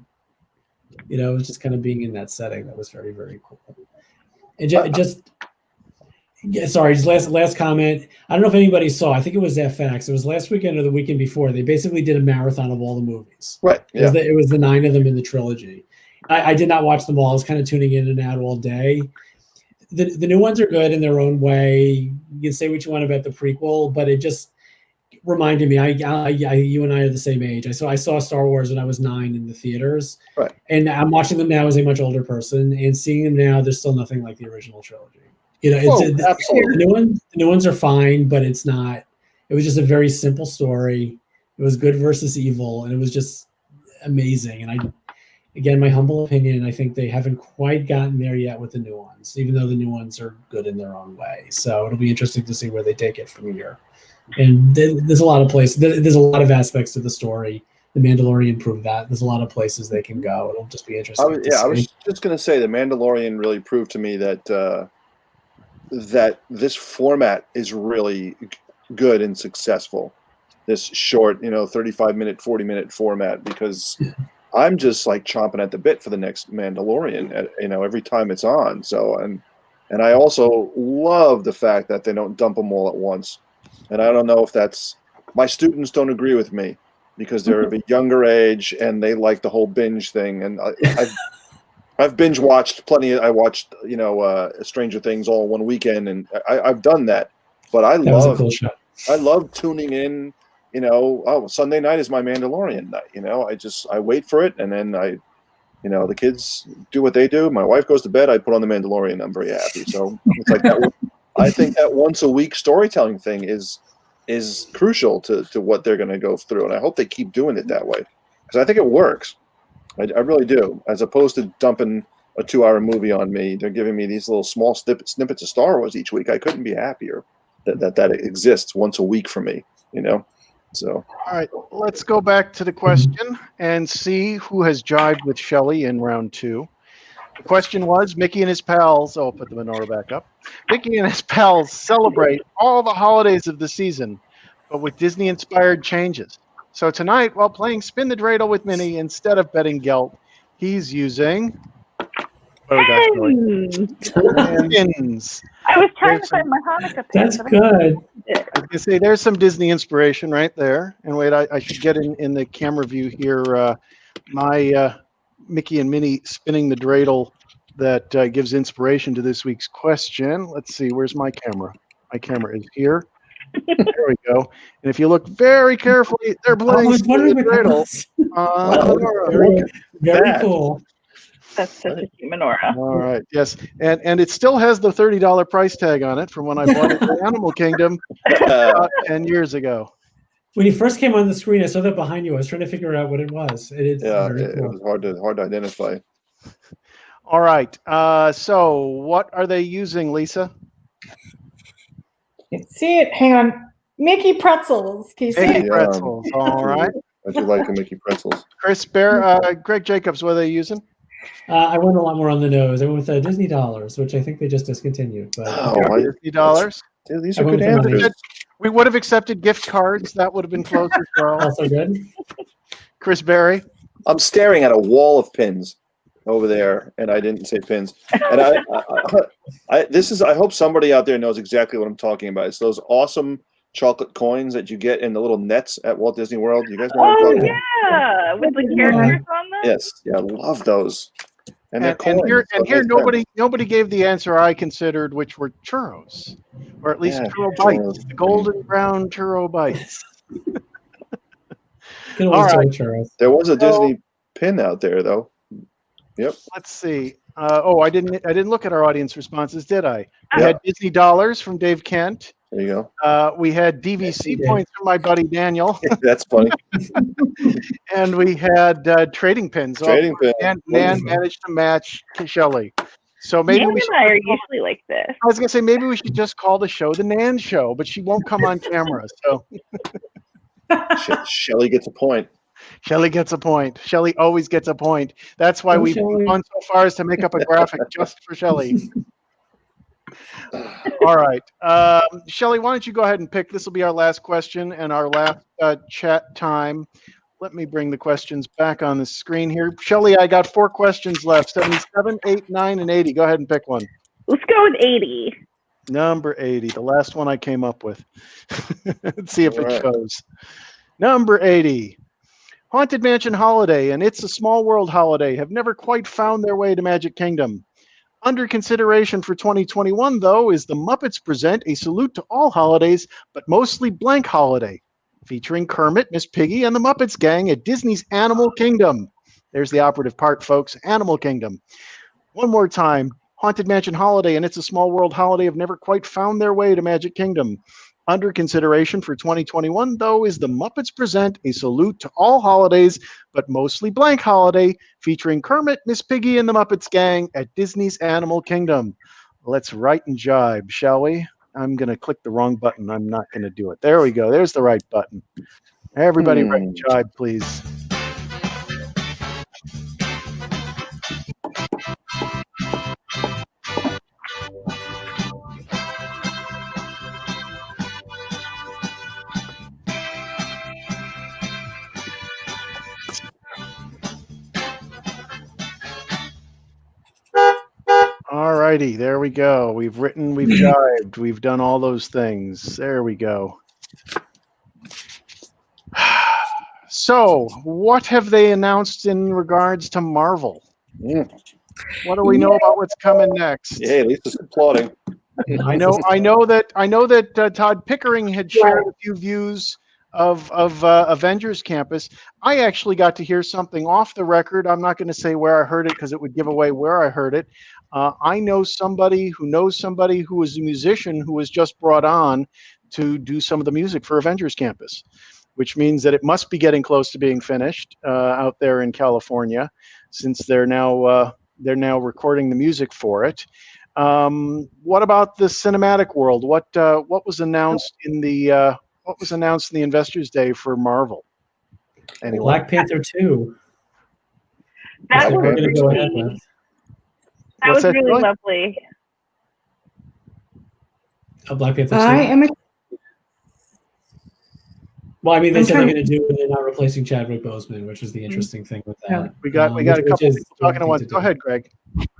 You know, it was just kind of being in that setting that was very, very cool. And last comment. I don't know if anybody saw. I think it was FX. It was last weekend or the weekend before. They basically did a marathon of all the movies. Right. Yeah. It was the 9 of them in the trilogy. I did not watch them all. I was kind of tuning in and out all day. The new ones are good in their own way. You can say what you want about the prequel, but it just reminded me. You and I are the same age. I saw Star Wars when I was 9 in the theaters, right? And I'm watching them now as a much older person, and seeing them now, there's still nothing like the original trilogy. You know, absolutely. The new ones are fine, but it's not. It was just a very simple story. It was good versus evil, and it was just amazing. And again, my humble opinion, I think they haven't quite gotten there yet with the new ones, even though the new ones are good in their own way. So it'll be interesting to see where they take it from here. And there's a lot of places. There's a lot of aspects to the story. The Mandalorian proved that. There's a lot of places they can go. It'll just be interesting. I was just going to say the Mandalorian really proved to me that that this format is really good and successful. This short, 35-minute, 40-minute format, because I'm just like chomping at the bit for the next Mandalorian, every time it's on. So, and I also love the fact that they don't dump them all at once. And I don't know if my students don't agree with me, because they're of a younger age and they like the whole binge thing. And I've binge watched plenty. I watched, Stranger Things all one weekend, and I've done that. But That was a cool show. I love tuning in. Sunday night is my Mandalorian night. I wait for it, and then the kids do what they do. My wife goes to bed. I put on the Mandalorian. I'm very happy. So it's like that. I think that once a week storytelling thing is crucial to what they're going to go through, and I hope they keep doing it that way because I think it works. I really do. As opposed to dumping a 2-hour movie on me, they're giving me these little small snippets of Star Wars each week. I couldn't be happier that exists once a week for me. So. All right, let's go back to the question and see who has jibed with Shelly in round 2. The question was, Mickey and his pals, I'll put the menorah back up. Mickey and his pals celebrate all the holidays of the season, but with Disney-inspired changes. So tonight, while playing Spin the Dreidel with Minnie, instead of betting Gelt, he's using... pins. I was trying to find my Hanukkah pin. That's good. I was going to say, there's some Disney inspiration right there. And wait, I should get in the camera view here my Mickey and Minnie spinning the dreidel that gives inspiration to this week's question. Let's see, where's my camera? My camera is here. There we go. And if you look very carefully, they're playing Spin the Dreidel. Very cool. That's such a cute menorah. All right, yes. And it still has the $30 price tag on it from when I bought it in Animal Kingdom about 10 years ago. When you first came on the screen, I saw that behind you. I was trying to figure out what it was. It was hard to identify. All right. So what are they using, Lisa? You see it? Hang on. Mickey pretzels. Can you see Mickey it? pretzels. All right. I do like the Mickey pretzels. Chris Greg Jacobs, what are they using? I went a lot more on the nose. I went with Disney dollars, which I think they just discontinued. But Disney dollars. Dude, these are good answers. We would have accepted gift cards. That would have been closer. Also good. Chris Berry. I'm staring at a wall of pins over there, and I didn't say pins. And I hope somebody out there knows exactly what I'm talking about. It's those awesome chocolate coins that you get in the little nets at Walt Disney World. You guys know what I'm talking about? Yeah, with the characters on them. Yes, yeah, I love those. And here nobody gave the answer I considered, which were churros, or at least churro bites, the golden brown churro bites. All right. Churros. There was a Disney pin out there, though. Yep. Let's see. I didn't look at our audience responses, did I? We had Disney dollars from Dave Kent. There you go. We had DVC points from my buddy Daniel. That's funny. And we had trading pins. Trading pins. And Nan managed to match Shelly. So maybe Nan we should. And I are usually like this. I was gonna say maybe we should just call the show the Nan Show, but she won't come on camera. So Shelly gets a point. Shelly gets a point. Shelly always gets a point. That's why we've gone so far as to make up a graphic just for Shelly. All right. Shelly, why don't you go ahead and pick? This will be our last question and our last chat time. Let me bring the questions back on the screen here. Shelly, I got 4 questions left. 77, 8, 9, and 80. Go ahead and pick one. Let's go with 80. Number 80, the last one I came up with. Let's see if it shows. Number 80. Haunted Mansion Holiday and It's a Small World Holiday have never quite found their way to Magic Kingdom. Under consideration for 2021, though, is the Muppets Present A Salute to All Holidays, but Mostly Blank Holiday, featuring Kermit, Miss Piggy, and the Muppets gang at Disney's Animal Kingdom. There's the operative part, folks, Animal Kingdom. One more time, Haunted Mansion Holiday and It's a Small World Holiday have never quite found their way to Magic Kingdom. Under consideration for 2021, though, is the Muppets Present A Salute to All Holidays, but Mostly Blank Holiday, featuring Kermit, Miss Piggy, and the Muppets gang at Disney's Animal Kingdom. Let's write and jibe, shall we? I'm going to click the wrong button. I'm not going to do it. There we go. There's the right button. Everybody write and jibe, please. All righty, there we go. We've written, we've jived, we've done all those things. There we go. So, what have they announced in regards to Marvel? What do we know about what's coming next? Yeah, at least it's applauding. I know that Todd Pickering had shared a few views of Avengers Campus. I actually got to hear something off the record. I'm not going to say where I heard it because it would give away where I heard it. I know somebody who knows somebody who is a musician who was just brought on to do some of the music for Avengers Campus, which means that it must be getting close to being finished out there in California, since they're now recording the music for it. What about the cinematic world? What was announced in the Investors Day for Marvel? Anyway. Black Panther 2. That we're was going to go ahead with. That was really lovely. Black Panther 2. I am. Well, I mean, they said they're going to do it. They're not replacing Chadwick Boseman, which is the interesting thing with that. We got a couple people talking at once. Go ahead, Greg.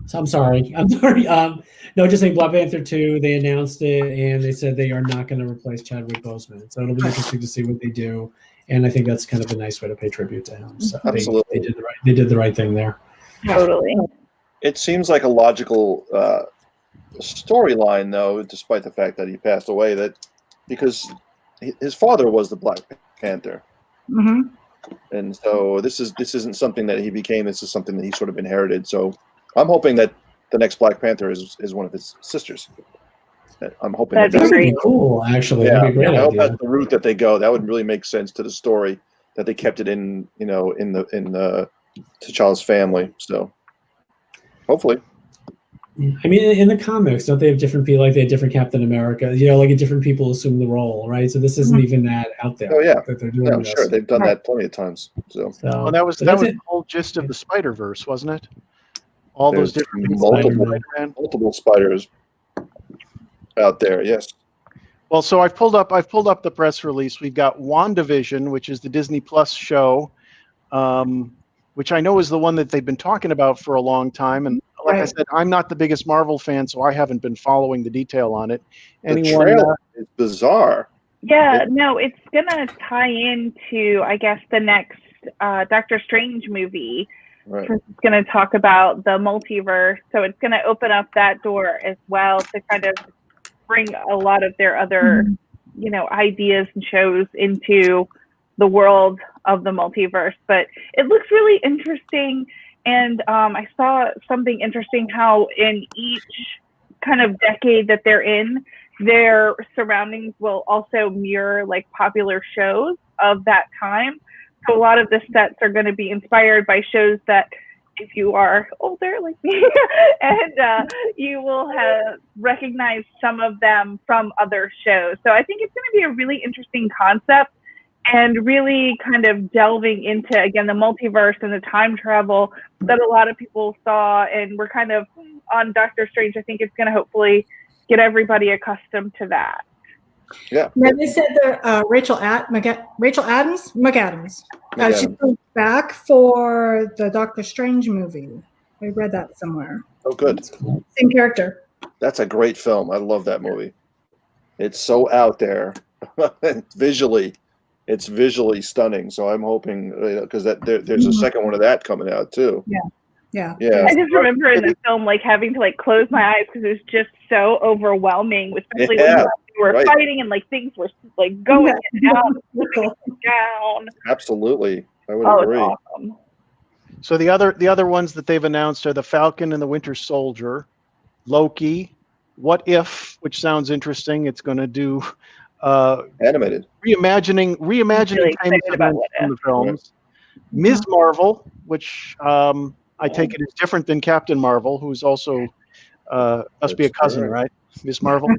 So I'm sorry. No, just saying Black Panther 2, they announced it, and they said they are not going to replace Chadwick Boseman. So it'll be interesting to see what they do. And I think that's kind of a nice way to pay tribute to him. So absolutely. They did the right thing there. Totally. It seems like a logical storyline, though, despite the fact that he passed away, because his father was the Black Panther. Mm-hmm. And so this isn't something that he became. This is something that he sort of inherited. So I'm hoping that the next Black Panther is one of his sisters. I'm hoping that'd be pretty cool, actually. Yeah, that'd be a great I hope idea. that's the route that they go. That would really make sense to the story, that they kept it in T'Challa's family. So hopefully. I mean, in the comics, don't they have different people? Like they have different Captain America, like different people assume the role, right? So this isn't even that out there. Oh yeah, that they're doing I'm sure they've done that plenty of times. So well, that was the whole gist of the Spider-Verse, wasn't it? All those different multiple spiders out there. Yes. Well, so I've pulled up the press release. We've got WandaVision, which is the Disney Plus show, which I know is the one that they've been talking about for a long time. And like I said, I'm not the biggest Marvel fan, so I haven't been following the detail on it. The trailer is bizarre. Yeah, no, it's gonna tie into, I guess, the next Doctor Strange movie. Right. It's going to talk about the multiverse, so it's going to open up that door as well to kind of bring a lot of their other, ideas and shows into the world of the multiverse. But it looks really interesting, and I saw something interesting how in each kind of decade that they're in, their surroundings will also mirror like popular shows of that time. So a lot of the sets are going to be inspired by shows that, if you are older like me, and you will have recognized some of them from other shows. So I think it's going to be a really interesting concept, and really kind of delving into, again, the multiverse and the time travel that a lot of people saw, and we're kind of on Doctor Strange. I think it's going to hopefully get everybody accustomed to that. Yeah. Now they said that Rachel McAdams. She's going back for the Doctor Strange movie. I read that somewhere. Oh, good. Same character. That's a great film. I love that movie. It's so out there. It's visually stunning. So I'm hoping, because there's a second one of that coming out too. Yeah. I just remember in the film having to close my eyes because it was just so overwhelming, especially when we were fighting and things were going down. Absolutely, I would agree. It's awesome. So the other ones that they've announced are the Falcon and the Winter Soldier, Loki, What If, which sounds interesting. It's going to do animated reimagining really famous events from the films. Ms. Marvel, which I take it is different than Captain Marvel, who's also must be a cousin, right? Miss Marvel.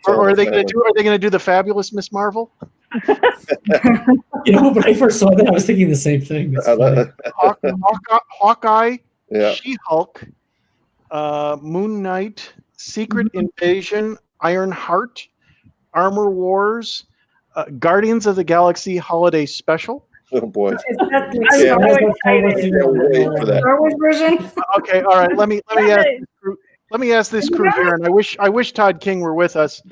or are they going to do the fabulous Miss Marvel? When I first saw that, I was thinking the same thing. Hawkeye, She-Hulk, Moon Knight, Secret Invasion, Ironheart, Armor Wars, Guardians of the Galaxy Holiday Special. Oh boy! I'm so excited. For that. Star Wars version. Okay, all right. Let me ask this crew here, and I wish Todd King were with us.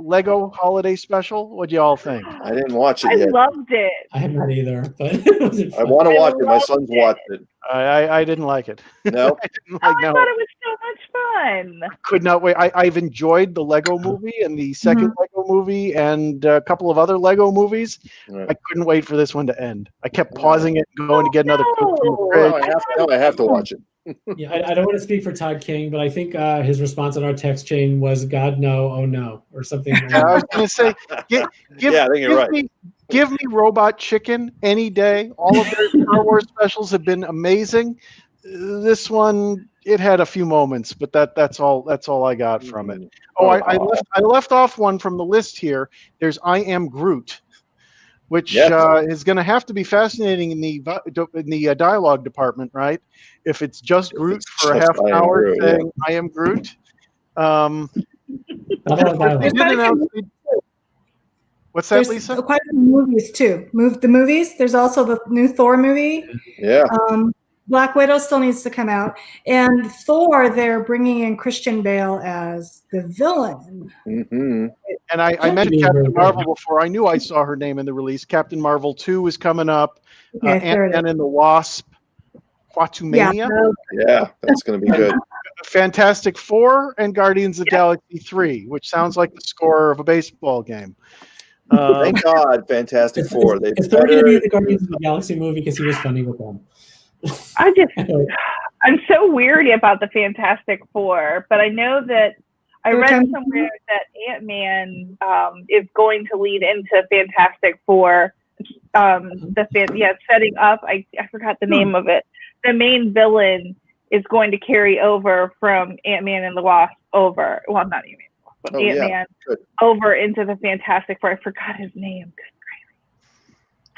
Lego holiday special? What'd you all think? I didn't watch it I yet. loved it. I have not either, but it wasn't I fun. want to watch it. My loved son's it. watched it. I didn't like it. No, I didn't Oh, like I no. thought it was so much fun. Could not wait. I've enjoyed the Lego movie and the second Lego movie and a couple of other Lego movies. Right. I couldn't wait for this one to end. I kept pausing it and going to get another Coke from the No. fridge. I have to watch it. Yeah, I don't want to speak for Todd King, but I think his response on our text chain was "God no, oh no," or something. Yeah, I was going to say, give Yeah, I think you're right. Give me Robot Chicken any day. All of their Star Wars specials have been amazing. This one, it had a few moments, but that's all I got from it. Oh, I left off one from the list here. There's I Am Groot, which is going to have to be fascinating in the dialogue department, right? If it's just Groot for a half an hour Groot, saying I am Groot. They did announce. What's that, There's Lisa? quite a few movies too. The movies. There's also the new Thor movie. Yeah. Black Widow still needs to come out, and Thor. They're bringing in Christian Bale as the villain. Mm-hmm. And I mentioned Captain Marvel before. I knew I saw her name in the release. Captain Marvel 2 is coming up. Ant-Man and the Wasp. Quatumania. Yeah, that's going to be good. Fantastic Four and Guardians of the Galaxy 3, which sounds like the score of a baseball game. Thank God, Fantastic Four. It's going to be the Guardians of the Galaxy movie because he was funny with them. I'm so weary about the Fantastic Four, but I know that I read somewhere that Ant-Man is going to lead into Fantastic Four. Setting up. I forgot the name of it. The main villain is going to carry over from Ant-Man and the Wasp over. Well, not Ant-Man, but Ant-Man over into the Fantastic Four. I forgot his name.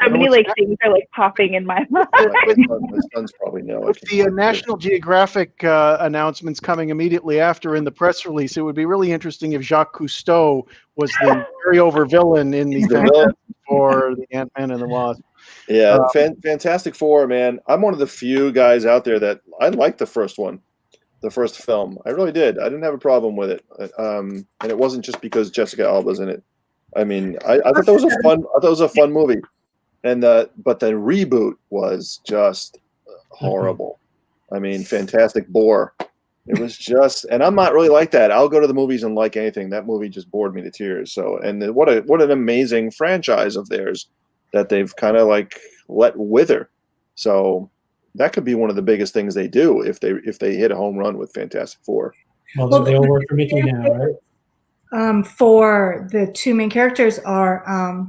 So many things are popping in my mind. My sons probably know. With the National Geographic announcements coming immediately after in the press release, it would be really interesting if Jacques Cousteau was the carryover villain in the Fantastic Four, the Ant-Man and the Wasp. Yeah, Fantastic Four, man. I'm one of the few guys out there that I liked the first one, the first film. I really did. I didn't have a problem with it, and it wasn't just because Jessica Alba's in it. I mean, I thought that was a fun. I thought it was a fun movie. And but the reboot was just horrible. I mean, Fantastic Bore. It was just, and I'm not really like that. I'll go to the movies and like anything. That movie just bored me to tears. So, and what an amazing franchise of theirs that they've kind of let wither. So that could be one of the biggest things they do if they hit a home run with Fantastic Four. Well, they all work for Mickey now, right? For the two main characters are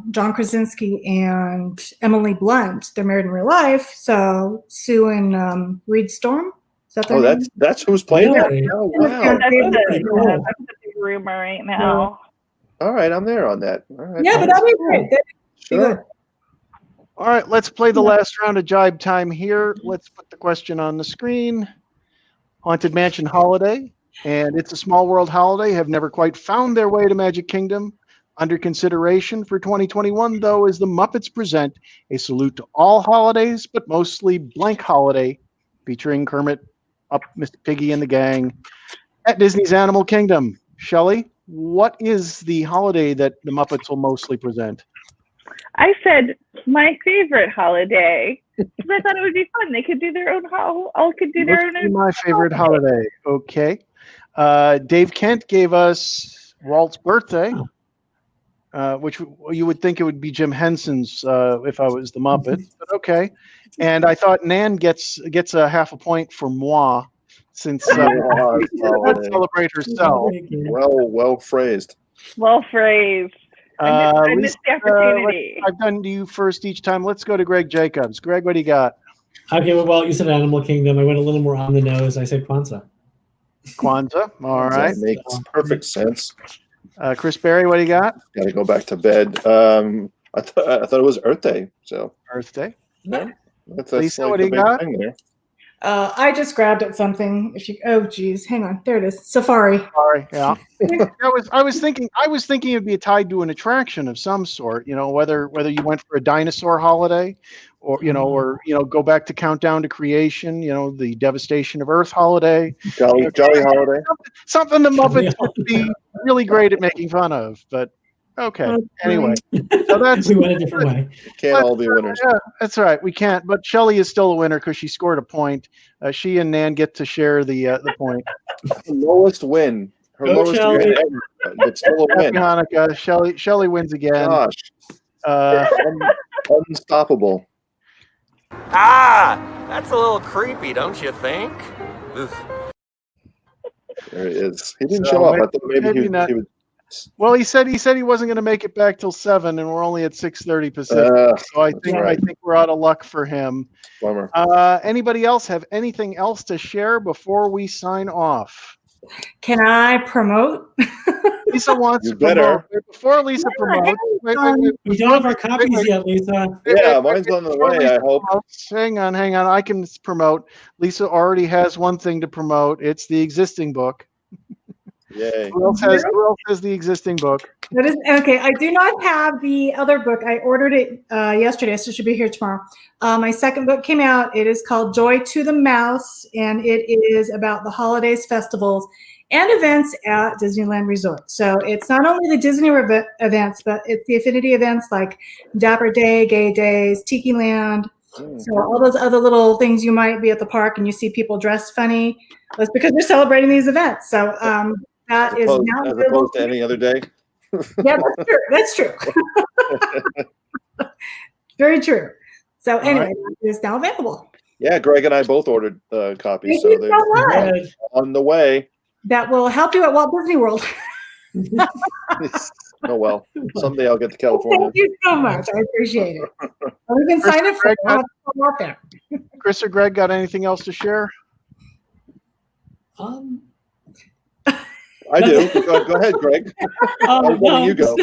John Krasinski and Emily Blunt. They're married in real life. So Sue and Reed Storm. Is that their name? That's who's playing that? Oh, wow. That's a big rumor right now. All right, I'm there on that. All right. Yeah, but that'd be great. Sure. All right, let's play the last round of Jibe Time here. Let's put the question on the screen. Haunted Mansion Holiday and It's a Small World Holiday have never quite found their way to Magic Kingdom. Under consideration for 2021, though, is the Muppets Present, a salute to all holidays, but mostly blank holiday, featuring Kermit, Up, Mr. Piggy, and the gang at Disney's Animal Kingdom. Shelly, what is the holiday that the Muppets will mostly present? I said my favorite holiday because I thought it would be fun. They could do their own. All could do their own. My favorite holiday. Okay. Dave Kent gave us Walt's birthday, which you would think it would be Jim Henson's if I was the Muppet, but okay. And I thought Nan gets a half a point for moi, since let's celebrate herself. Well phrased. Well phrased. I missed the opportunity. I've done you first each time. Let's go to Greg Jacobs. Greg, what do you got? Okay, well, you said Animal Kingdom. I went a little more on the nose. I said Kwanzaa. Kwanzaa, all right. That makes perfect sense. Chris Berry, what do you got? Got to go back to bed. I thought it was Earth Day. So Earth Day. Yeah. That's Lisa, what do you got? I just grabbed at something. Oh geez, hang on. There it is. Safari. Yeah. I was thinking it'd be tied to an attraction of some sort. You know, whether you went for a dinosaur holiday, or go back to Countdown to Creation, the Devastation of Earth holiday. Jolly holiday. Something the Muppets would be really great at making fun of, but okay. Anyway, so that's we went a different way. Can't all be winners. Yeah, that's right. We can't. But Shelly is still a winner because she scored a point. She and Nan get to share the point. The lowest win. Her lowest Shelly. win ever. It's still a win. Happy Hanukkah. Shelly wins again. Gosh. Unstoppable. That's a little creepy, don't you think? Oof. There he is. He didn't show up. I thought maybe he would. Well, he said he wasn't going to make it back till 7, and we're only at 6:30 Pacific. So I think we're out of luck for him. Bummer. Anybody else have anything else to share before we sign off? Can I promote? Lisa wants You to promote. better. Before Lisa promotes, We don't have our copies yet, Lisa. Yeah, mine's on the way, I hope. Hang on. I can promote. Lisa already has one thing to promote. It's the existing book. Yay. Who else has the existing book? That is okay. I do not have the other book. I ordered it yesterday, so it should be here tomorrow. My second book came out. It is called Joy to the Mouse, and it is about the holidays, festivals, and events at Disneyland Resort. So it's not only the Disney events, but it's the affinity events like Dapper Day, Gay Days, Tiki Land. So all those other little things you might be at the park and you see people dressed funny. That's because they're celebrating these events. So that is now as opposed to any other day. Yeah, that's true. Very true. So anyway, it is now available. Yeah, Greg and I both ordered copies, Thank you they're so much. on the way. That will help you at Walt Disney World. Oh well, someday I'll get to California. Thank you so much. I appreciate it. We can sign it for out there. Chris or Greg got anything else to share? I do. Go ahead, Greg. No, you go.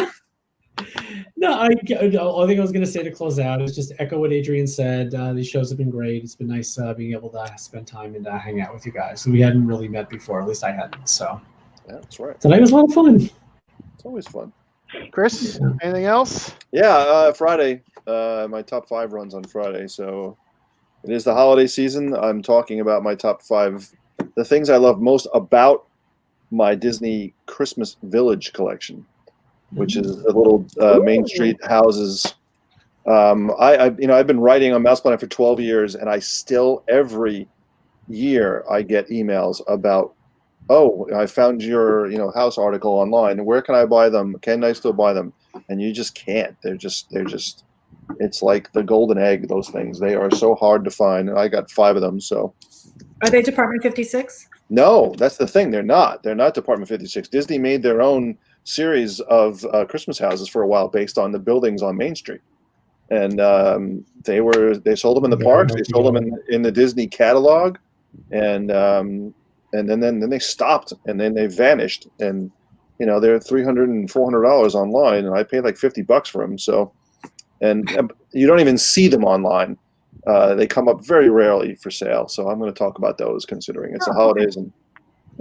No, I think I was going to say to close out is just echo what Adrian said. These shows have been great. It's been nice being able to spend time and hang out with you guys. We hadn't really met before, at least I hadn't. So yeah, that's right. Tonight was a lot of fun. It's always fun. Chris, anything else? Yeah, Friday. My top 5 runs on Friday. So it is the holiday season. I'm talking about my top 5, the things I love most about my Disney Christmas Village collection, which is the little Main Street houses. I've been writing on MousePlanet for 12 years, and I still every year I get emails about, oh, I found your house article online. Where can I buy them? Can I still buy them? And you just can't. They're just. It's like the golden egg. Those things. They are so hard to find, and I got 5 of them. So. Are they Department 56? No, that's the thing. They're not. They're not Department 56. Disney made their own series of Christmas houses for a while based on the buildings on Main Street, and they sold them in the parks. They sold them in the Disney catalog, and then they stopped, and then they vanished. And they're $300 and $400 online, and I paid like $50 for them. So, and you don't even see them online. They come up very rarely for sale, so I'm going to talk about those considering it's the holidays. And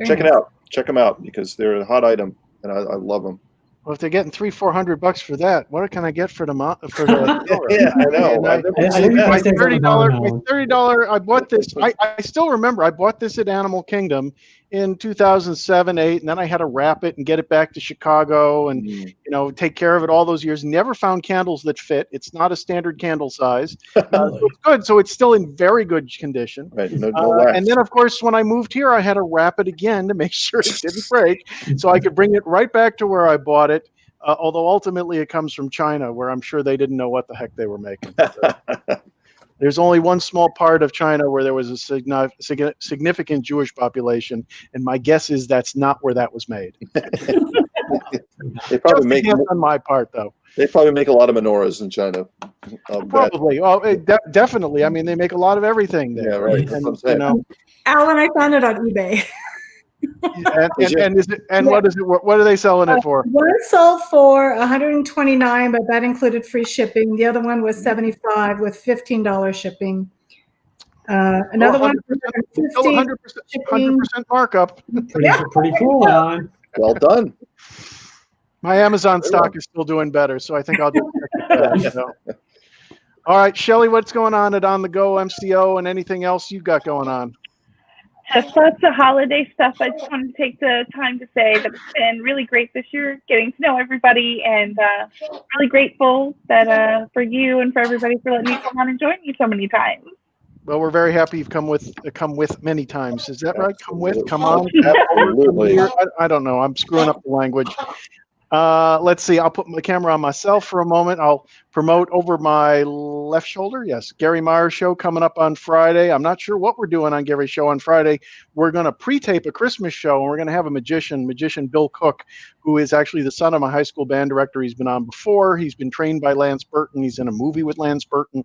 check it out. Check them out because they're a hot item, and I love them. Well, if they're getting $300-$400 for that, what can I get for the Yeah, I know. My $30. I bought this. I still remember. I bought this at Animal Kingdom in 2007, 2008, and then I had to wrap it and get it back to Chicago, and take care of it all those years. Never found candles that fit. It's not a standard candle size. So it's good. So it's still in very good condition. Right. No and then, of course, when I moved here, I had to wrap it again to make sure it didn't break, so I could bring it right back to where I bought it. Although ultimately it comes from China, where I'm sure they didn't know what the heck they were making. There's only one small part of China where there was a significant Jewish population, and my guess is that's not where that was made. They probably make on my part, though. They probably make a lot of menorahs in China. Probably. Oh, definitely. I mean, they make a lot of everything there. Yeah, right. And, Alan, I found it on eBay. What are they selling it for? One sold for $129, but that included free shipping. The other one was $75 with $15 shipping. Another one still 100% markup. Pretty cool, Alan. Well done. My Amazon stock is still doing better, so I think I'll just check it out. All right, Shelly, what's going on at On The Go MCO and anything else you've got going on? Just lots of holiday stuff. I just wanted to take the time to say that it's been really great this year getting to know everybody, and really grateful that for you and for everybody for letting me come on and join you so many times. Well, we're very happy you've come with many times. Is that right? Come on. Absolutely. I don't know. I'm screwing up the language. Let's see. I'll put my camera on myself for a moment. I'll promote over my left shoulder. Yes, Gary Myers show coming up on Friday. I'm not sure what we're doing on Gary's show on Friday. We're going to pre-tape a Christmas show, and we're going to have a magician Bill Cook, who is actually the son of my high school band director. He's been on before. He's been trained by Lance Burton. He's in a movie with Lance Burton.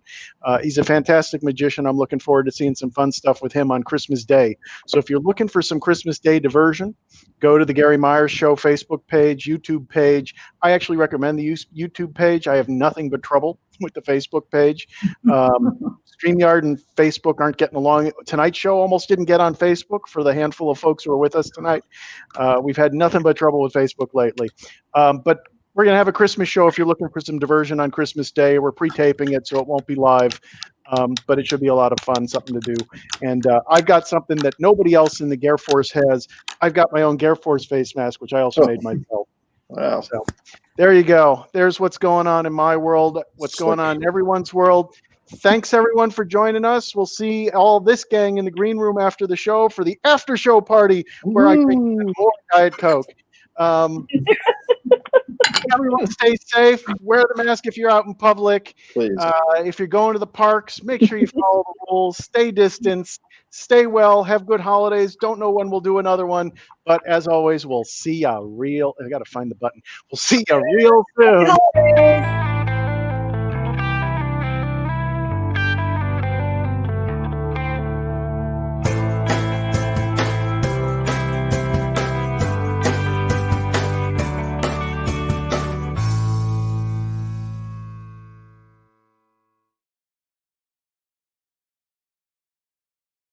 He's a fantastic magician. I'm looking forward to seeing some fun stuff with him on Christmas Day. So if you're looking for some Christmas Day diversion, go to the Gary Myers Show Facebook page, YouTube page. I actually recommend the YouTube page. I have nothing but trouble with the Facebook page. StreamYard and Facebook aren't getting along. Tonight's show almost didn't get on Facebook for the handful of folks who are with us tonight. We've had nothing but trouble with Facebook lately. But we're going to have a Christmas show if you're looking for some diversion on Christmas Day. We're pre-taping it, so it won't be live. But it should be a lot of fun, something to do. And I've got something that nobody else in the Gare Force has. I've got my own Gare Force face mask, which I also made myself. Wow. So there you go. There's what's going on in my world, what's going on in everyone's world. Thanks, everyone, for joining us. We'll see all this gang in the green room after the show for the after show party where I drink more Diet Coke. Everyone stay safe. Wear the mask if you're out in public. Please. If you're going to the parks, make sure you follow the rules. Stay distance. Stay well. Have good holidays. Don't know when we'll do another one. But as always, we'll see ya real. I got to find the button. We'll see ya real soon.